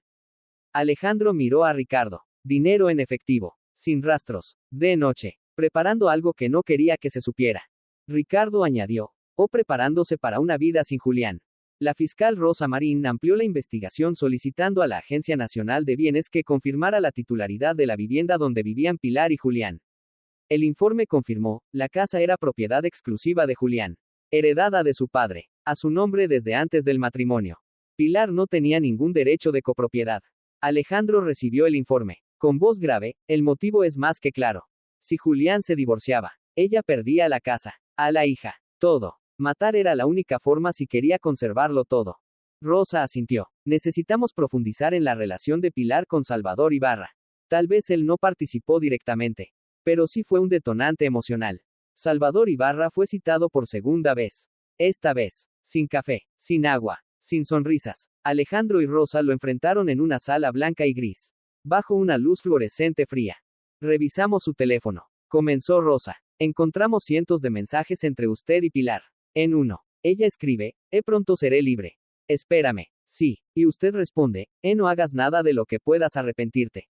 Alejandro miró a Ricardo. Dinero en efectivo, sin rastros, de noche, preparando algo que no quería que se supiera. Ricardo añadió, o preparándose para una vida sin Julián. La fiscal Rosa Marín amplió la investigación solicitando a la Agencia Nacional de Bienes que confirmara la titularidad de la vivienda donde vivían Pilar y Julián. El informe confirmó, la casa era propiedad exclusiva de Julián, heredada de su padre, a su nombre desde antes del matrimonio. Pilar no tenía ningún derecho de copropiedad. Alejandro recibió el informe. Con voz grave, el motivo es más que claro. Si Julián se divorciaba, ella perdía la casa, a la hija, todo. Matar era la única forma si quería conservarlo todo. Rosa asintió. Necesitamos profundizar en la relación de Pilar con Salvador Ibarra. Tal vez él no participó directamente, pero sí fue un detonante emocional. Salvador Ibarra fue citado por segunda vez. Esta vez, sin café, sin agua, sin sonrisas. Alejandro y Rosa lo enfrentaron en una sala blanca y gris, bajo una luz fluorescente fría. Revisamos su teléfono, comenzó Rosa. Encontramos cientos de mensajes entre usted y Pilar. En uno, ella escribe, pronto seré libre. Espérame. Sí. Y usted responde, no hagas nada de lo que puedas arrepentirte.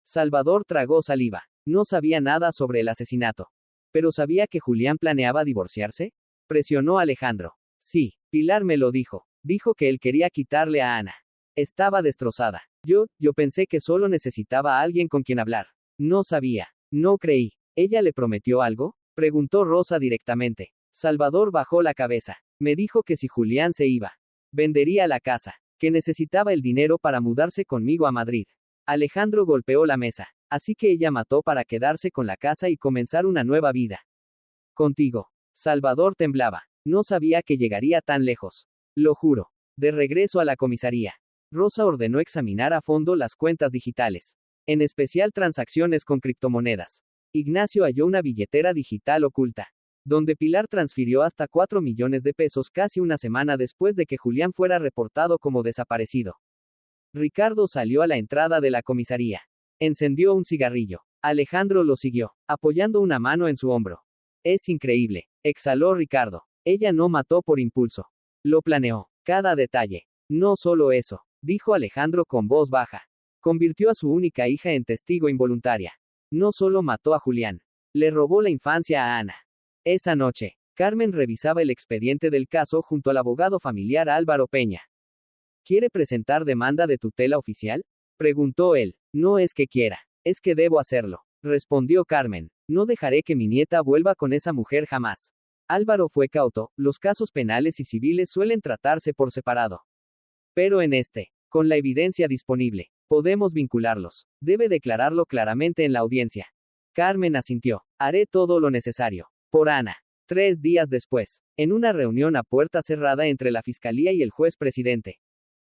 Salvador tragó saliva. No sabía nada sobre el asesinato. ¿Pero sabía que Julián planeaba divorciarse? Presionó Alejandro. Sí, Pilar me lo dijo. Dijo que él quería quitarle a Ana. Estaba destrozada. Yo pensé que solo necesitaba a alguien con quien hablar. No sabía. No creí. ¿Ella le prometió algo? Preguntó Rosa directamente. Salvador bajó la cabeza. Me dijo que si Julián se iba, vendería la casa, que necesitaba el dinero para mudarse conmigo a Madrid. Alejandro golpeó la mesa. Así que ella mató para quedarse con la casa y comenzar una nueva vida. Contigo. Salvador temblaba. No sabía que llegaría tan lejos. Lo juro. De regreso a la comisaría, Rosa ordenó examinar a fondo las cuentas digitales, en especial transacciones con criptomonedas. Ignacio halló una billetera digital oculta, donde Pilar transfirió hasta 4 millones de pesos casi una semana después de que Julián fuera reportado como desaparecido. Ricardo salió a la entrada de la comisaría. Encendió un cigarrillo. Alejandro lo siguió, apoyando una mano en su hombro. Es increíble, exhaló Ricardo. Ella no mató por impulso. Lo planeó, cada detalle. No solo eso, dijo Alejandro con voz baja. Convirtió a su única hija en testigo involuntaria. No solo mató a Julián, le robó la infancia a Ana. Esa noche, Carmen revisaba el expediente del caso junto al abogado familiar Álvaro Peña. ¿Quiere presentar demanda de tutela oficial?, preguntó él. No es que quiera, es que debo hacerlo, respondió Carmen. No dejaré que mi nieta vuelva con esa mujer jamás. Álvaro fue cauto. Los casos penales y civiles suelen tratarse por separado. Pero en este, con la evidencia disponible, podemos vincularlos. Debe declararlo claramente en la audiencia. Carmen asintió. Haré todo lo necesario. Por Ana. 3 días después, en una reunión a puerta cerrada entre la fiscalía y el juez presidente,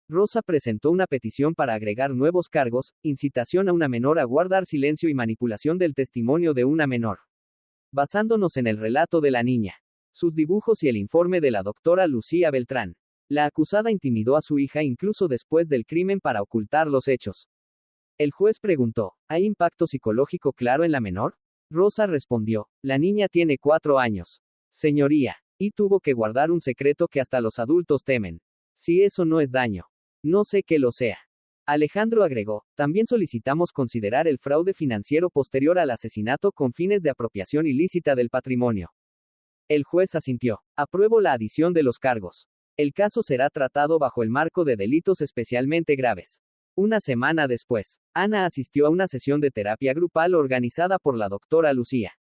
Rosa presentó una petición para agregar nuevos cargos: incitación a una menor a guardar silencio y manipulación del testimonio de una menor. Basándonos en el relato de la niña, sus dibujos y el informe de la doctora Lucía Beltrán, la acusada intimidó a su hija incluso después del crimen para ocultar los hechos. El juez preguntó, ¿hay impacto psicológico claro en la menor? Rosa respondió, la niña tiene 4 años. Señoría, y tuvo que guardar un secreto que hasta los adultos temen. Si eso no es daño, no sé qué lo sea. Alejandro agregó, también solicitamos considerar el fraude financiero posterior al asesinato con fines de apropiación ilícita del patrimonio. El juez asintió. Apruebo la adición de los cargos. El caso será tratado bajo el marco de delitos especialmente graves. Una semana después, Ana asistió a una sesión de terapia grupal organizada por la doctora Lucía.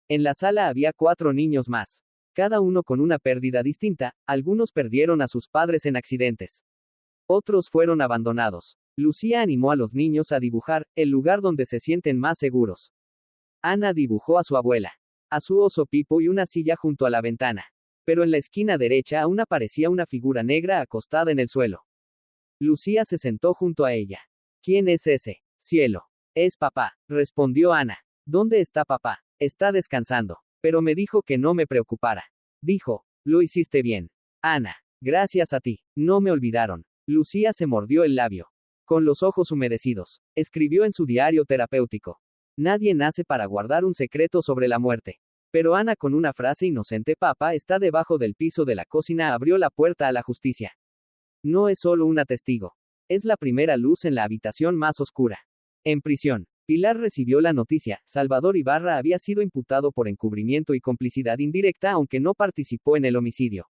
En la sala había 4 niños más, cada uno con una pérdida distinta. Algunos perdieron a sus padres en accidentes. Otros fueron abandonados. Lucía animó a los niños a dibujar el lugar donde se sienten más seguros. Ana dibujó a su abuela, a su oso Pipo y una silla junto a la ventana. Pero en la esquina derecha aún aparecía una figura negra acostada en el suelo. Lucía se sentó junto a ella. ¿Quién es ese? Cielo. Es papá, respondió Ana. ¿Dónde está papá? Está descansando. Pero me dijo que no me preocupara. Dijo, lo hiciste bien. Ana, gracias a ti. No me olvidaron. Lucía se mordió el labio. Con los ojos humedecidos, escribió en su diario terapéutico. Nadie nace para guardar un secreto sobre la muerte. Pero Ana, con una frase inocente, papá está debajo del piso de la cocina, abrió la puerta a la justicia. No es solo una testigo. Es la primera luz en la habitación más oscura. En prisión, Pilar recibió la noticia. Salvador Ibarra había sido imputado por encubrimiento y complicidad indirecta, aunque no participó en el homicidio.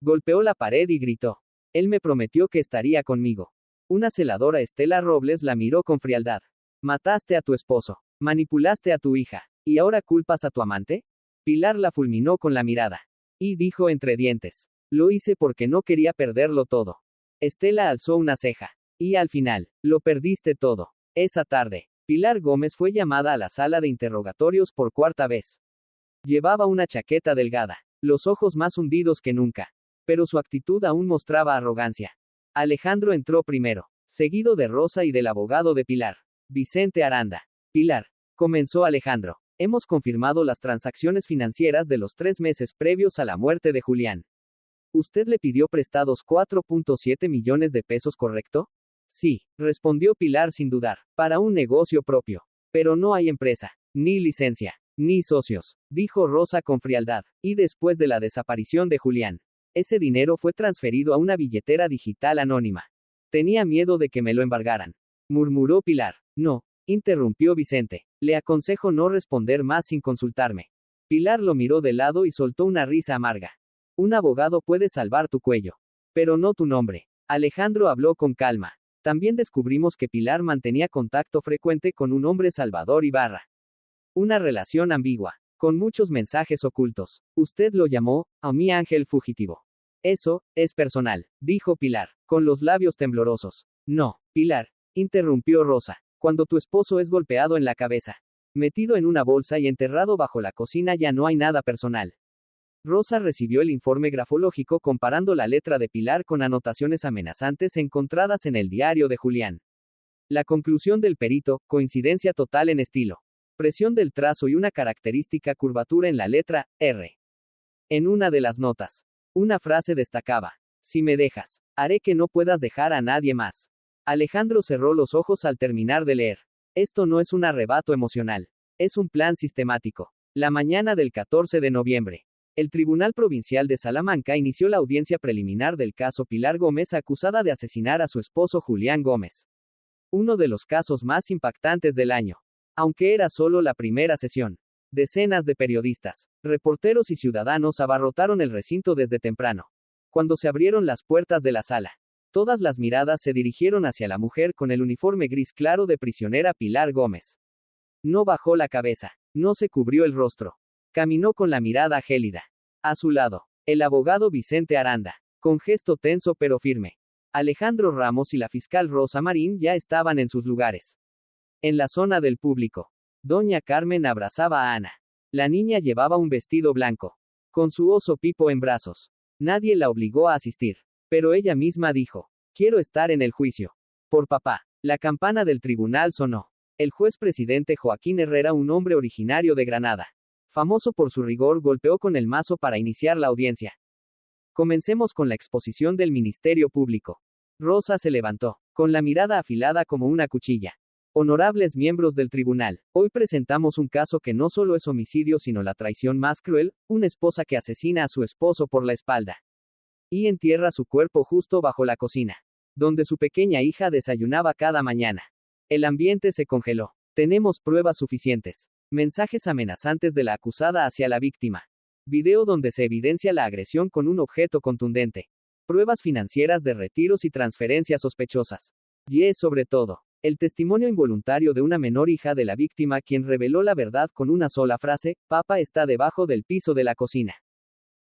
Golpeó la pared y gritó. Él me prometió que estaría conmigo. Una celadora, Estela Robles, la miró con frialdad. Mataste a tu esposo. Manipulaste a tu hija. ¿Y ahora culpas a tu amante? Pilar la fulminó con la mirada. Y dijo entre dientes. Lo hice porque no quería perderlo todo. Estela alzó una ceja. Y al final, lo perdiste todo. Esa tarde, Pilar Gómez fue llamada a la sala de interrogatorios por 4ª vez. Llevaba una chaqueta delgada, los ojos más hundidos que nunca. Pero su actitud aún mostraba arrogancia. Alejandro entró primero, seguido de Rosa y del abogado de Pilar, Vicente Aranda. Pilar, comenzó Alejandro. Hemos confirmado las transacciones financieras de los 3 meses previos a la muerte de Julián. ¿Usted le pidió prestados 4.7 millones de pesos, correcto? Sí, respondió Pilar sin dudar, para un negocio propio. Pero no hay empresa, ni licencia, ni socios, dijo Rosa con frialdad. Y después de la desaparición de Julián, ese dinero fue transferido a una billetera digital anónima. Tenía miedo de que me lo embargaran, murmuró Pilar. No, interrumpió Vicente. Le aconsejo no responder más sin consultarme. Pilar lo miró de lado y soltó una risa amarga. Un abogado puede salvar tu cuello, pero no tu nombre. Alejandro habló con calma. También descubrimos que Pilar mantenía contacto frecuente con un hombre, Salvador Ibarra. Una relación ambigua, con muchos mensajes ocultos. Usted lo llamó, a mi ángel fugitivo. Eso, es personal, dijo Pilar, con los labios temblorosos. No, Pilar, interrumpió Rosa. Cuando tu esposo es golpeado en la cabeza, metido en una bolsa y enterrado bajo la cocina, ya no hay nada personal. Rosa recibió el informe grafológico comparando la letra de Pilar con anotaciones amenazantes encontradas en el diario de Julián. La conclusión del perito, coincidencia total en estilo, presión del trazo y una característica curvatura en la letra R. En una de las notas, una frase destacaba: si me dejas, haré que no puedas dejar a nadie más. Alejandro cerró los ojos al terminar de leer. Esto no es un arrebato emocional, es un plan sistemático. La mañana del 14 de noviembre. El Tribunal Provincial de Salamanca inició la audiencia preliminar del caso Pilar Gómez, acusada de asesinar a su esposo Julián Gómez. Uno de los casos más impactantes del año. Aunque era solo la primera sesión. Decenas de periodistas, reporteros y ciudadanos abarrotaron el recinto desde temprano. Cuando se abrieron las puertas de la sala, todas las miradas se dirigieron hacia la mujer con el uniforme gris claro de prisionera, Pilar Gómez. No bajó la cabeza, no se cubrió el rostro. Caminó con la mirada gélida. A su lado, el abogado Vicente Aranda, con gesto tenso pero firme. Alejandro Ramos y la fiscal Rosa Marín ya estaban en sus lugares. En la zona del público, doña Carmen abrazaba a Ana. La niña llevaba un vestido blanco, con su oso Pipo en brazos. Nadie la obligó a asistir, pero ella misma dijo: quiero estar en el juicio. Por papá. La campana del tribunal sonó. El juez presidente Joaquín Herrera, un hombre originario de Granada, famoso por su rigor, golpeó con el mazo para iniciar la audiencia. Comencemos con la exposición del Ministerio Público. Rosa se levantó, con la mirada afilada como una cuchilla. Honorables miembros del tribunal, hoy presentamos un caso que no solo es homicidio sino la traición más cruel, una esposa que asesina a su esposo por la espalda y entierra su cuerpo justo bajo la cocina, donde su pequeña hija desayunaba cada mañana. El ambiente se congeló. Tenemos pruebas suficientes. Mensajes amenazantes de la acusada hacia la víctima. Video donde se evidencia la agresión con un objeto contundente. pruebas financieras de retiros y transferencias sospechosas. Y es sobre todo, el testimonio involuntario de una menor hija de la víctima quien reveló la verdad con una sola frase: papá está debajo del piso de la cocina.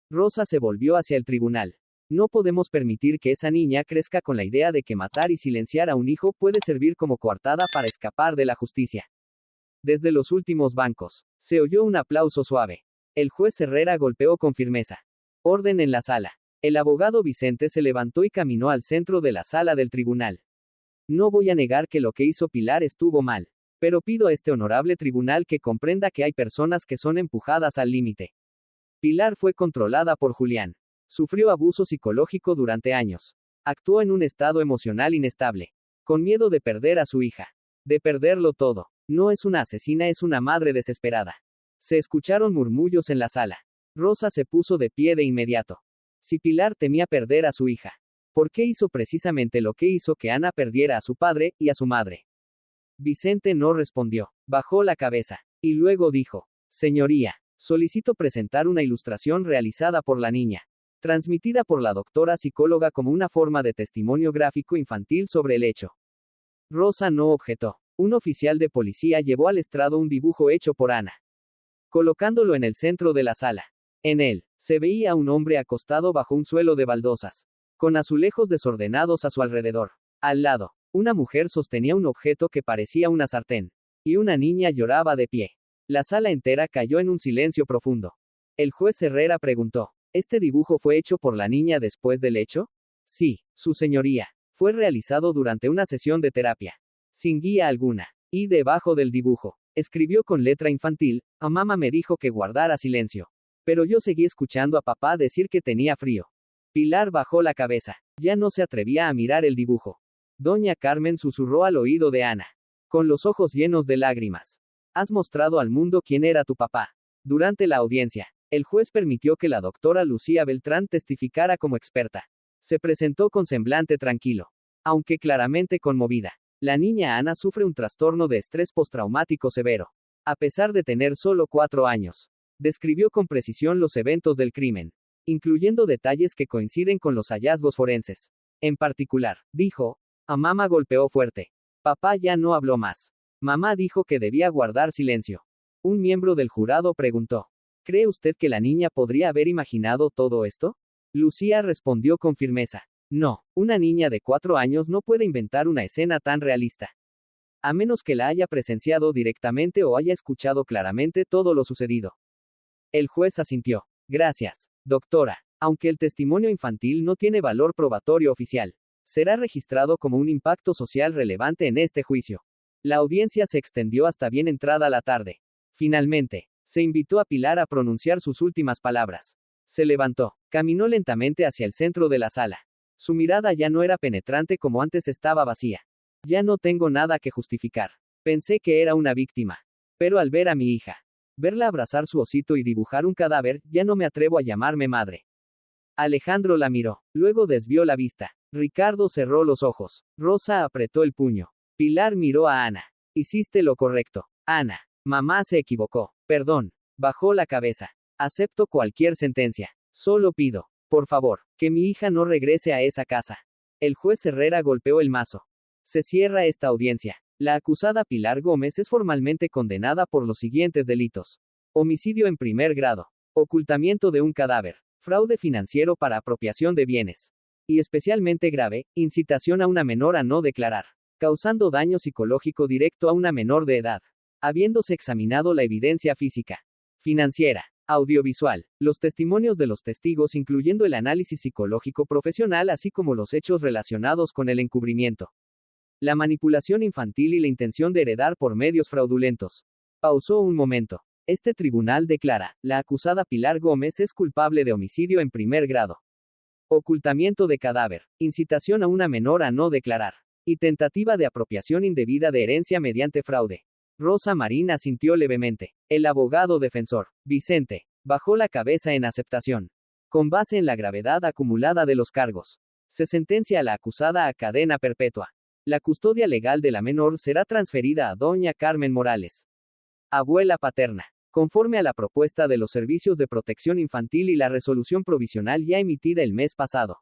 Rosa se volvió hacia el tribunal. No podemos permitir que esa niña crezca con la idea de que matar y silenciar a un hijo puede servir como coartada para escapar de la justicia. Desde los últimos bancos, se oyó un aplauso suave. El juez Herrera golpeó con firmeza. Orden en la sala. El abogado Vicente se levantó y caminó al centro de la sala del tribunal. No voy a negar que lo que hizo Pilar estuvo mal, pero pido a este honorable tribunal que comprenda que hay personas que son empujadas al límite. Pilar fue controlada por Julián. Sufrió abuso psicológico durante años. Actuó en un estado emocional inestable, con miedo de perder a su hija. De perderlo todo. No es una asesina, es una madre desesperada. Se escucharon murmullos en la sala. Rosa se puso de pie de inmediato. Si Pilar temía perder a su hija, ¿por qué hizo precisamente lo que hizo que Ana perdiera a su padre y a su madre? Vicente no respondió. Bajó la cabeza. Y luego dijo: Señoría, solicito presentar una ilustración realizada por la niña, transmitida por la doctora psicóloga como una forma de testimonio gráfico infantil sobre el hecho. Rosa no objetó. Un oficial de policía llevó al estrado un dibujo hecho por Ana, colocándolo en el centro de la sala. En él, se veía a un hombre acostado bajo un suelo de baldosas, con azulejos desordenados a su alrededor. Al lado, una mujer sostenía un objeto que parecía una sartén, y una niña lloraba de pie. La sala entera cayó en un silencio profundo. El juez Herrera preguntó: ¿Este dibujo fue hecho por la niña después del hecho? Sí, su señoría. Fue realizado durante una sesión de terapia, sin guía alguna. Y debajo del dibujo, escribió con letra infantil: a mamá me dijo que guardara silencio. Pero yo seguí escuchando a papá decir que tenía frío. Pilar bajó la cabeza. Ya no se atrevía a mirar el dibujo. Doña Carmen susurró al oído de Ana, con los ojos llenos de lágrimas: has mostrado al mundo quién era tu papá. Durante la audiencia, el juez permitió que la doctora Lucía Beltrán testificara como experta. Se presentó con semblante tranquilo, aunque claramente conmovida. La niña Ana sufre un trastorno de estrés postraumático severo. A pesar de tener solo 4 años, describió con precisión los eventos del crimen, incluyendo detalles que coinciden con los hallazgos forenses. En particular, dijo: a mamá golpeó fuerte. Papá ya no habló más. Mamá dijo que debía guardar silencio. Un miembro del jurado preguntó: ¿cree usted que la niña podría haber imaginado todo esto? Lucía respondió con firmeza: no, una niña de 4 años no puede inventar una escena tan realista, a menos que la haya presenciado directamente o haya escuchado claramente todo lo sucedido. El juez asintió. Gracias, doctora. Aunque el testimonio infantil no tiene valor probatorio oficial, será registrado como un impacto social relevante en este juicio. La audiencia se extendió hasta bien entrada la tarde. Finalmente, se invitó a Pilar a pronunciar sus últimas palabras. Se levantó, caminó lentamente hacia el centro de la sala. Su mirada ya no era penetrante como antes, estaba vacía. Ya no tengo nada que justificar. Pensé que era una víctima. Pero al ver a mi hija, verla abrazar su osito y dibujar un cadáver, ya no me atrevo a llamarme madre. Alejandro la miró. Luego desvió la vista. Ricardo cerró los ojos. Rosa apretó el puño. Pilar miró a Ana. Hiciste lo correcto, Ana. Mamá se equivocó. Perdón. Bajó la cabeza. Acepto cualquier sentencia. Solo pido, por favor, que mi hija no regrese a esa casa. El juez Herrera golpeó el mazo. Se cierra esta audiencia. La acusada Pilar Gómez es formalmente condenada por los siguientes delitos: homicidio en primer grado, ocultamiento de un cadáver, fraude financiero para apropiación de bienes, y especialmente grave, incitación a una menor a no declarar, causando daño psicológico directo a una menor de edad, habiéndose examinado la evidencia física, financiera, audiovisual, los testimonios de los testigos, incluyendo el análisis psicológico profesional, así como los hechos relacionados con el encubrimiento, la manipulación infantil y la intención de heredar por medios fraudulentos. Pausó un momento. Este tribunal declara: la acusada Pilar Gómez es culpable de homicidio en primer grado, ocultamiento de cadáver, incitación a una menor a no declarar, y tentativa de apropiación indebida de herencia mediante fraude. Rosa Marín asintió levemente. El abogado defensor, Vicente, bajó la cabeza en aceptación. Con base en la gravedad acumulada de los cargos, se sentencia a la acusada a cadena perpetua. La custodia legal de la menor será transferida a doña Carmen Morales, abuela paterna, conforme a la propuesta de los Servicios de Protección Infantil y la resolución provisional ya emitida el mes pasado.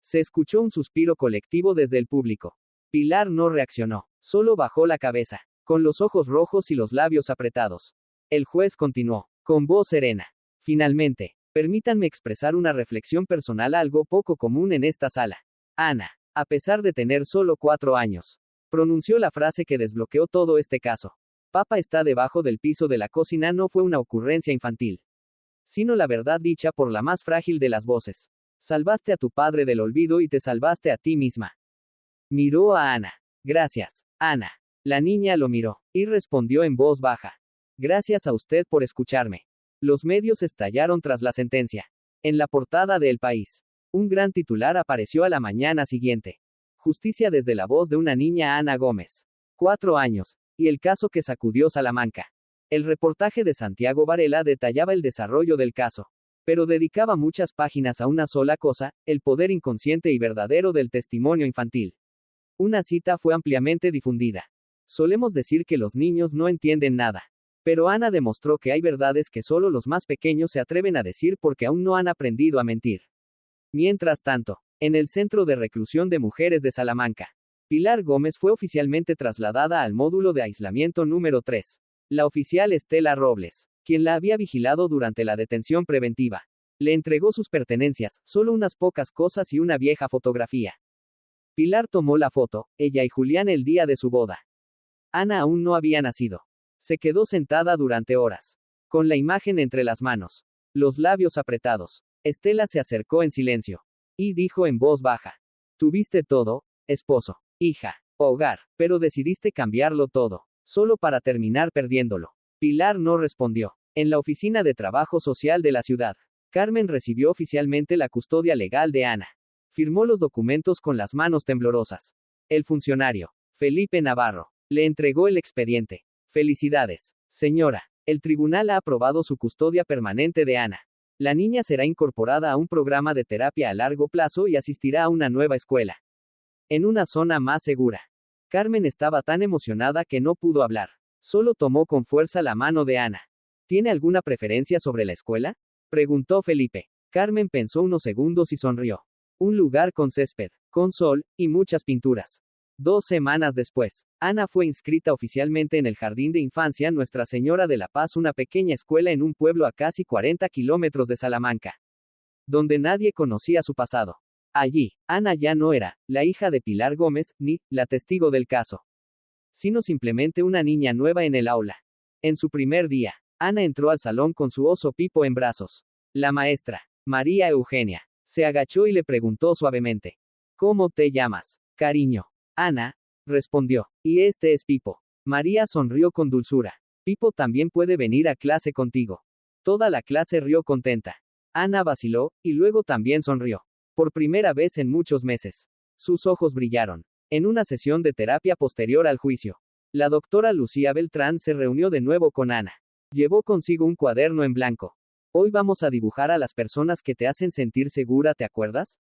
Se escuchó un suspiro colectivo desde el público. Pilar no reaccionó, solo bajó la cabeza, con los ojos rojos y los labios apretados. El juez continuó, con voz serena. Finalmente, permítanme expresar una reflexión personal algo poco común en esta sala. Ana, a pesar de tener solo 4 años, pronunció la frase que desbloqueó todo este caso. Papá está debajo del piso de la cocina no fue una ocurrencia infantil, sino la verdad dicha por la más frágil de las voces. Salvaste a tu padre del olvido y te salvaste a ti misma. Miró a Ana. Gracias, Ana. La niña lo miró, y respondió en voz baja. Gracias a usted por escucharme. Los medios estallaron tras la sentencia. En la portada de El País, un gran titular apareció a la mañana siguiente. Justicia desde la voz de una niña Ana Gómez. 4 años, y el caso que sacudió Salamanca. El reportaje de Santiago Varela detallaba el desarrollo del caso, pero dedicaba muchas páginas a una sola cosa, el poder inconsciente y verdadero del testimonio infantil. Una cita fue ampliamente difundida. Solemos decir que los niños no entienden nada. Pero Ana demostró que hay verdades que solo los más pequeños se atreven a decir porque aún no han aprendido a mentir. Mientras tanto, en el Centro de Reclusión de Mujeres de Salamanca, Pilar Gómez fue oficialmente trasladada al módulo de aislamiento número 3. La oficial Estela Robles, quien la había vigilado durante la detención preventiva, le entregó sus pertenencias, solo unas pocas cosas y una vieja fotografía. Pilar tomó la foto, ella y Julián el día de su boda. Ana aún no había nacido. Se quedó sentada durante horas, con la imagen entre las manos, los labios apretados. Estela se acercó en silencio, y dijo en voz baja. Tuviste todo, esposo, hija, hogar, pero decidiste cambiarlo todo, solo para terminar perdiéndolo. Pilar no respondió. En la oficina de trabajo social de la ciudad, Carmen recibió oficialmente la custodia legal de Ana. Firmó los documentos con las manos temblorosas. El funcionario, Felipe Navarro, le entregó el expediente. Felicidades, señora. El tribunal ha aprobado su custodia permanente de Ana. La niña será incorporada a un programa de terapia a largo plazo y asistirá a una nueva escuela, en una zona más segura. Carmen estaba tan emocionada que no pudo hablar. Solo tomó con fuerza la mano de Ana. ¿Tiene alguna preferencia sobre la escuela?, preguntó Felipe. Carmen pensó unos segundos y sonrió. Un lugar con césped, con sol, y muchas pinturas. 2 semanas después, Ana fue inscrita oficialmente en el Jardín de Infancia Nuestra Señora de la Paz, una pequeña escuela en un pueblo a casi 40 kilómetros de Salamanca, donde nadie conocía su pasado. Allí, Ana ya no era la hija de Pilar Gómez, ni la testigo del caso, sino simplemente una niña nueva en el aula. En su primer día, Ana entró al salón con su oso Pipo en brazos. La maestra, María Eugenia, se agachó y le preguntó suavemente. ¿Cómo te llamas, cariño? Ana, respondió, y este es Pipo. María sonrió con dulzura. Pipo también puede venir a clase contigo. Toda la clase rió contenta. Ana vaciló, y luego también sonrió. Por primera vez en muchos meses. Sus ojos brillaron. En una sesión de terapia posterior al juicio, la doctora Lucía Beltrán se reunió de nuevo con Ana. Llevó consigo un cuaderno en blanco. Hoy vamos a dibujar a las personas que te hacen sentir segura, ¿te acuerdas?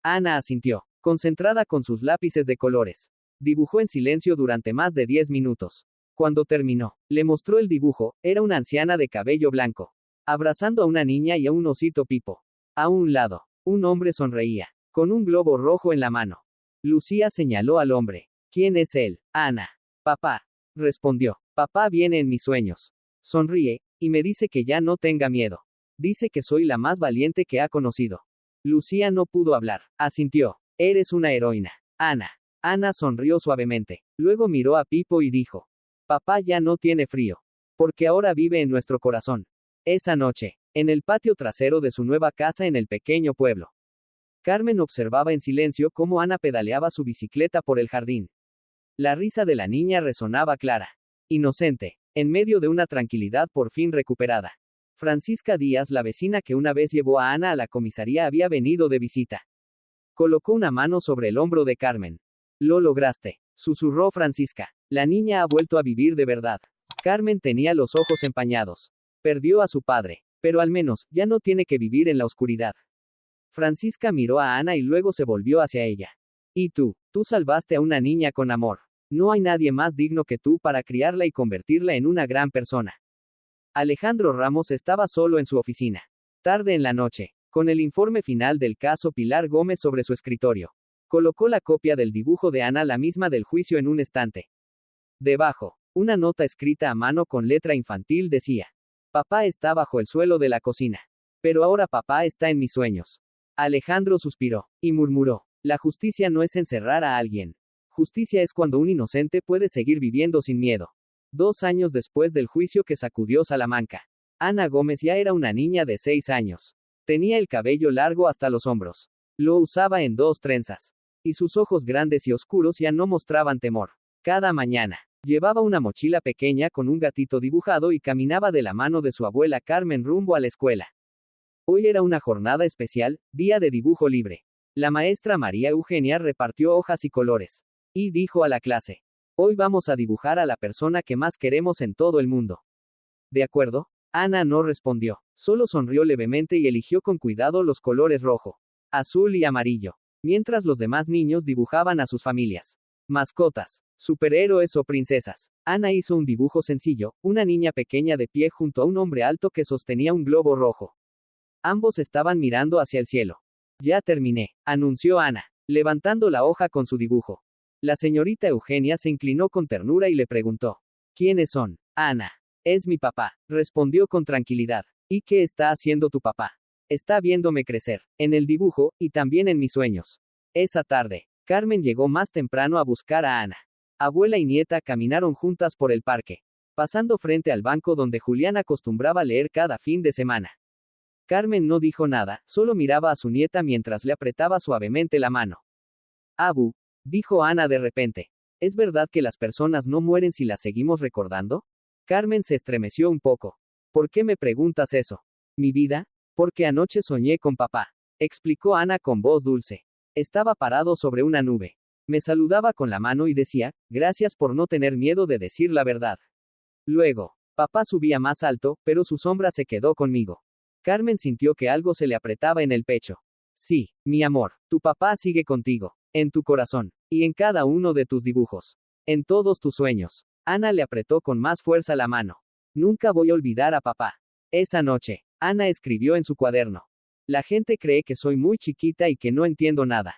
Ana asintió, concentrada con sus lápices de colores. Dibujó en silencio durante más de 10 minutos. Cuando terminó, le mostró el dibujo. Era una anciana de cabello blanco, abrazando a una niña y a un osito Pipo. A un lado, un hombre sonreía, con un globo rojo en la mano. Lucía señaló al hombre. ¿Quién es él? Ana. Papá, respondió. Papá viene en mis sueños. Sonríe, y me dice que ya no tenga miedo. Dice que soy la más valiente que ha conocido. Lucía no pudo hablar. Asintió. Eres una heroína, Ana. Ana sonrió suavemente. Luego miró a Pipo y dijo. Papá ya no tiene frío. Porque ahora vive en nuestro corazón. Esa noche, en el patio trasero de su nueva casa en el pequeño pueblo, Carmen observaba en silencio cómo Ana pedaleaba su bicicleta por el jardín. La risa de la niña resonaba clara, inocente, en medio de una tranquilidad por fin recuperada. Francisca Díaz, la vecina que una vez llevó a Ana a la comisaría, había venido de visita. Colocó una mano sobre el hombro de Carmen. Lo lograste, susurró Francisca. La niña ha vuelto a vivir de verdad. Carmen tenía los ojos empañados. Perdió a su padre, pero al menos, ya no tiene que vivir en la oscuridad. Francisca miró a Ana y luego se volvió hacia ella. Y tú salvaste a una niña con amor. No hay nadie más digno que tú para criarla y convertirla en una gran persona. Alejandro Ramos estaba solo en su oficina. Tarde en la noche, Con el informe final del caso Pilar Gómez sobre su escritorio. Colocó la copia del dibujo de Ana, la misma del juicio, en un estante. Debajo, una nota escrita a mano con letra infantil decía: papá está bajo el suelo de la cocina. Pero ahora papá está en mis sueños. Alejandro suspiró, y murmuró: la justicia no es encerrar a alguien. Justicia es cuando un inocente puede seguir viviendo sin miedo. 2 años después del juicio que sacudió Salamanca, Ana Gómez ya era una niña de 6 años. Tenía el cabello largo hasta los hombros. Lo usaba en 2 trenzas. Y sus ojos grandes y oscuros ya no mostraban temor. Cada mañana, llevaba una mochila pequeña con un gatito dibujado y caminaba de la mano de su abuela Carmen rumbo a la escuela. Hoy era una jornada especial, día de dibujo libre. La maestra María Eugenia repartió hojas y colores. Y dijo a la clase: hoy vamos a dibujar a la persona que más queremos en todo el mundo. ¿De acuerdo? Ana no respondió, solo sonrió levemente y eligió con cuidado los colores rojo, azul y amarillo, mientras los demás niños dibujaban a sus familias, mascotas, superhéroes o princesas. Ana hizo un dibujo sencillo, una niña pequeña de pie junto a un hombre alto que sostenía un globo rojo. Ambos estaban mirando hacia el cielo. Ya terminé, anunció Ana, levantando la hoja con su dibujo. La señorita Eugenia se inclinó con ternura y le preguntó: ¿quiénes son? Ana: es mi papá, respondió con tranquilidad. ¿Y qué está haciendo tu papá? Está viéndome crecer, en el dibujo, y también en mis sueños. Esa tarde, Carmen llegó más temprano a buscar a Ana. Abuela y nieta caminaron juntas por el parque, pasando frente al banco donde Julián acostumbraba leer cada fin de semana. Carmen no dijo nada, solo miraba a su nieta mientras le apretaba suavemente la mano. Abu, dijo Ana de repente, ¿es verdad que las personas no mueren si las seguimos recordando? Carmen se estremeció un poco. ¿Por qué me preguntas eso? ¿Mi vida? Porque anoche soñé con papá, explicó Ana con voz dulce. Estaba parado sobre una nube. Me saludaba con la mano y decía: gracias por no tener miedo de decir la verdad. Luego, papá subía más alto, pero su sombra se quedó conmigo. Carmen sintió que algo se le apretaba en el pecho. Sí, mi amor, tu papá sigue contigo, en tu corazón, y en cada uno de tus dibujos, en todos tus sueños. Ana le apretó con más fuerza la mano. Nunca voy a olvidar a papá. Esa noche, Ana escribió en su cuaderno: la gente cree que soy muy chiquita y que no entiendo nada.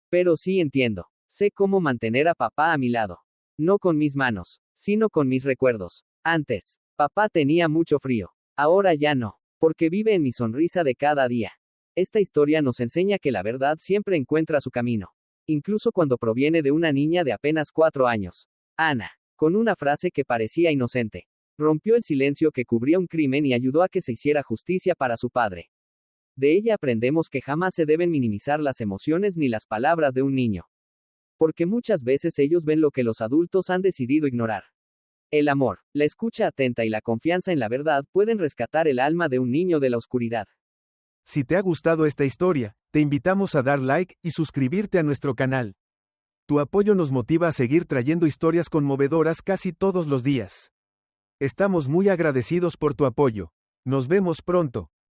Pero sí entiendo. Sé cómo mantener a papá a mi lado. No con mis manos, sino con mis recuerdos. Antes, papá tenía mucho frío. Ahora ya no, porque vive en mi sonrisa de cada día. Esta historia nos enseña que la verdad siempre encuentra su camino, incluso cuando proviene de una niña de apenas 4 años. Ana, con una frase que parecía inocente, rompió el silencio que cubría un crimen y ayudó a que se hiciera justicia para su padre. De ella aprendemos que jamás se deben minimizar las emociones ni las palabras de un niño, porque muchas veces ellos ven lo que los adultos han decidido ignorar. El amor, la escucha atenta y la confianza en la verdad pueden rescatar el alma de un niño de la oscuridad. Si te ha gustado esta historia, te invitamos a dar like y suscribirte a nuestro canal. Tu apoyo nos motiva a seguir trayendo historias conmovedoras casi todos los días. Estamos muy agradecidos por tu apoyo. Nos vemos pronto.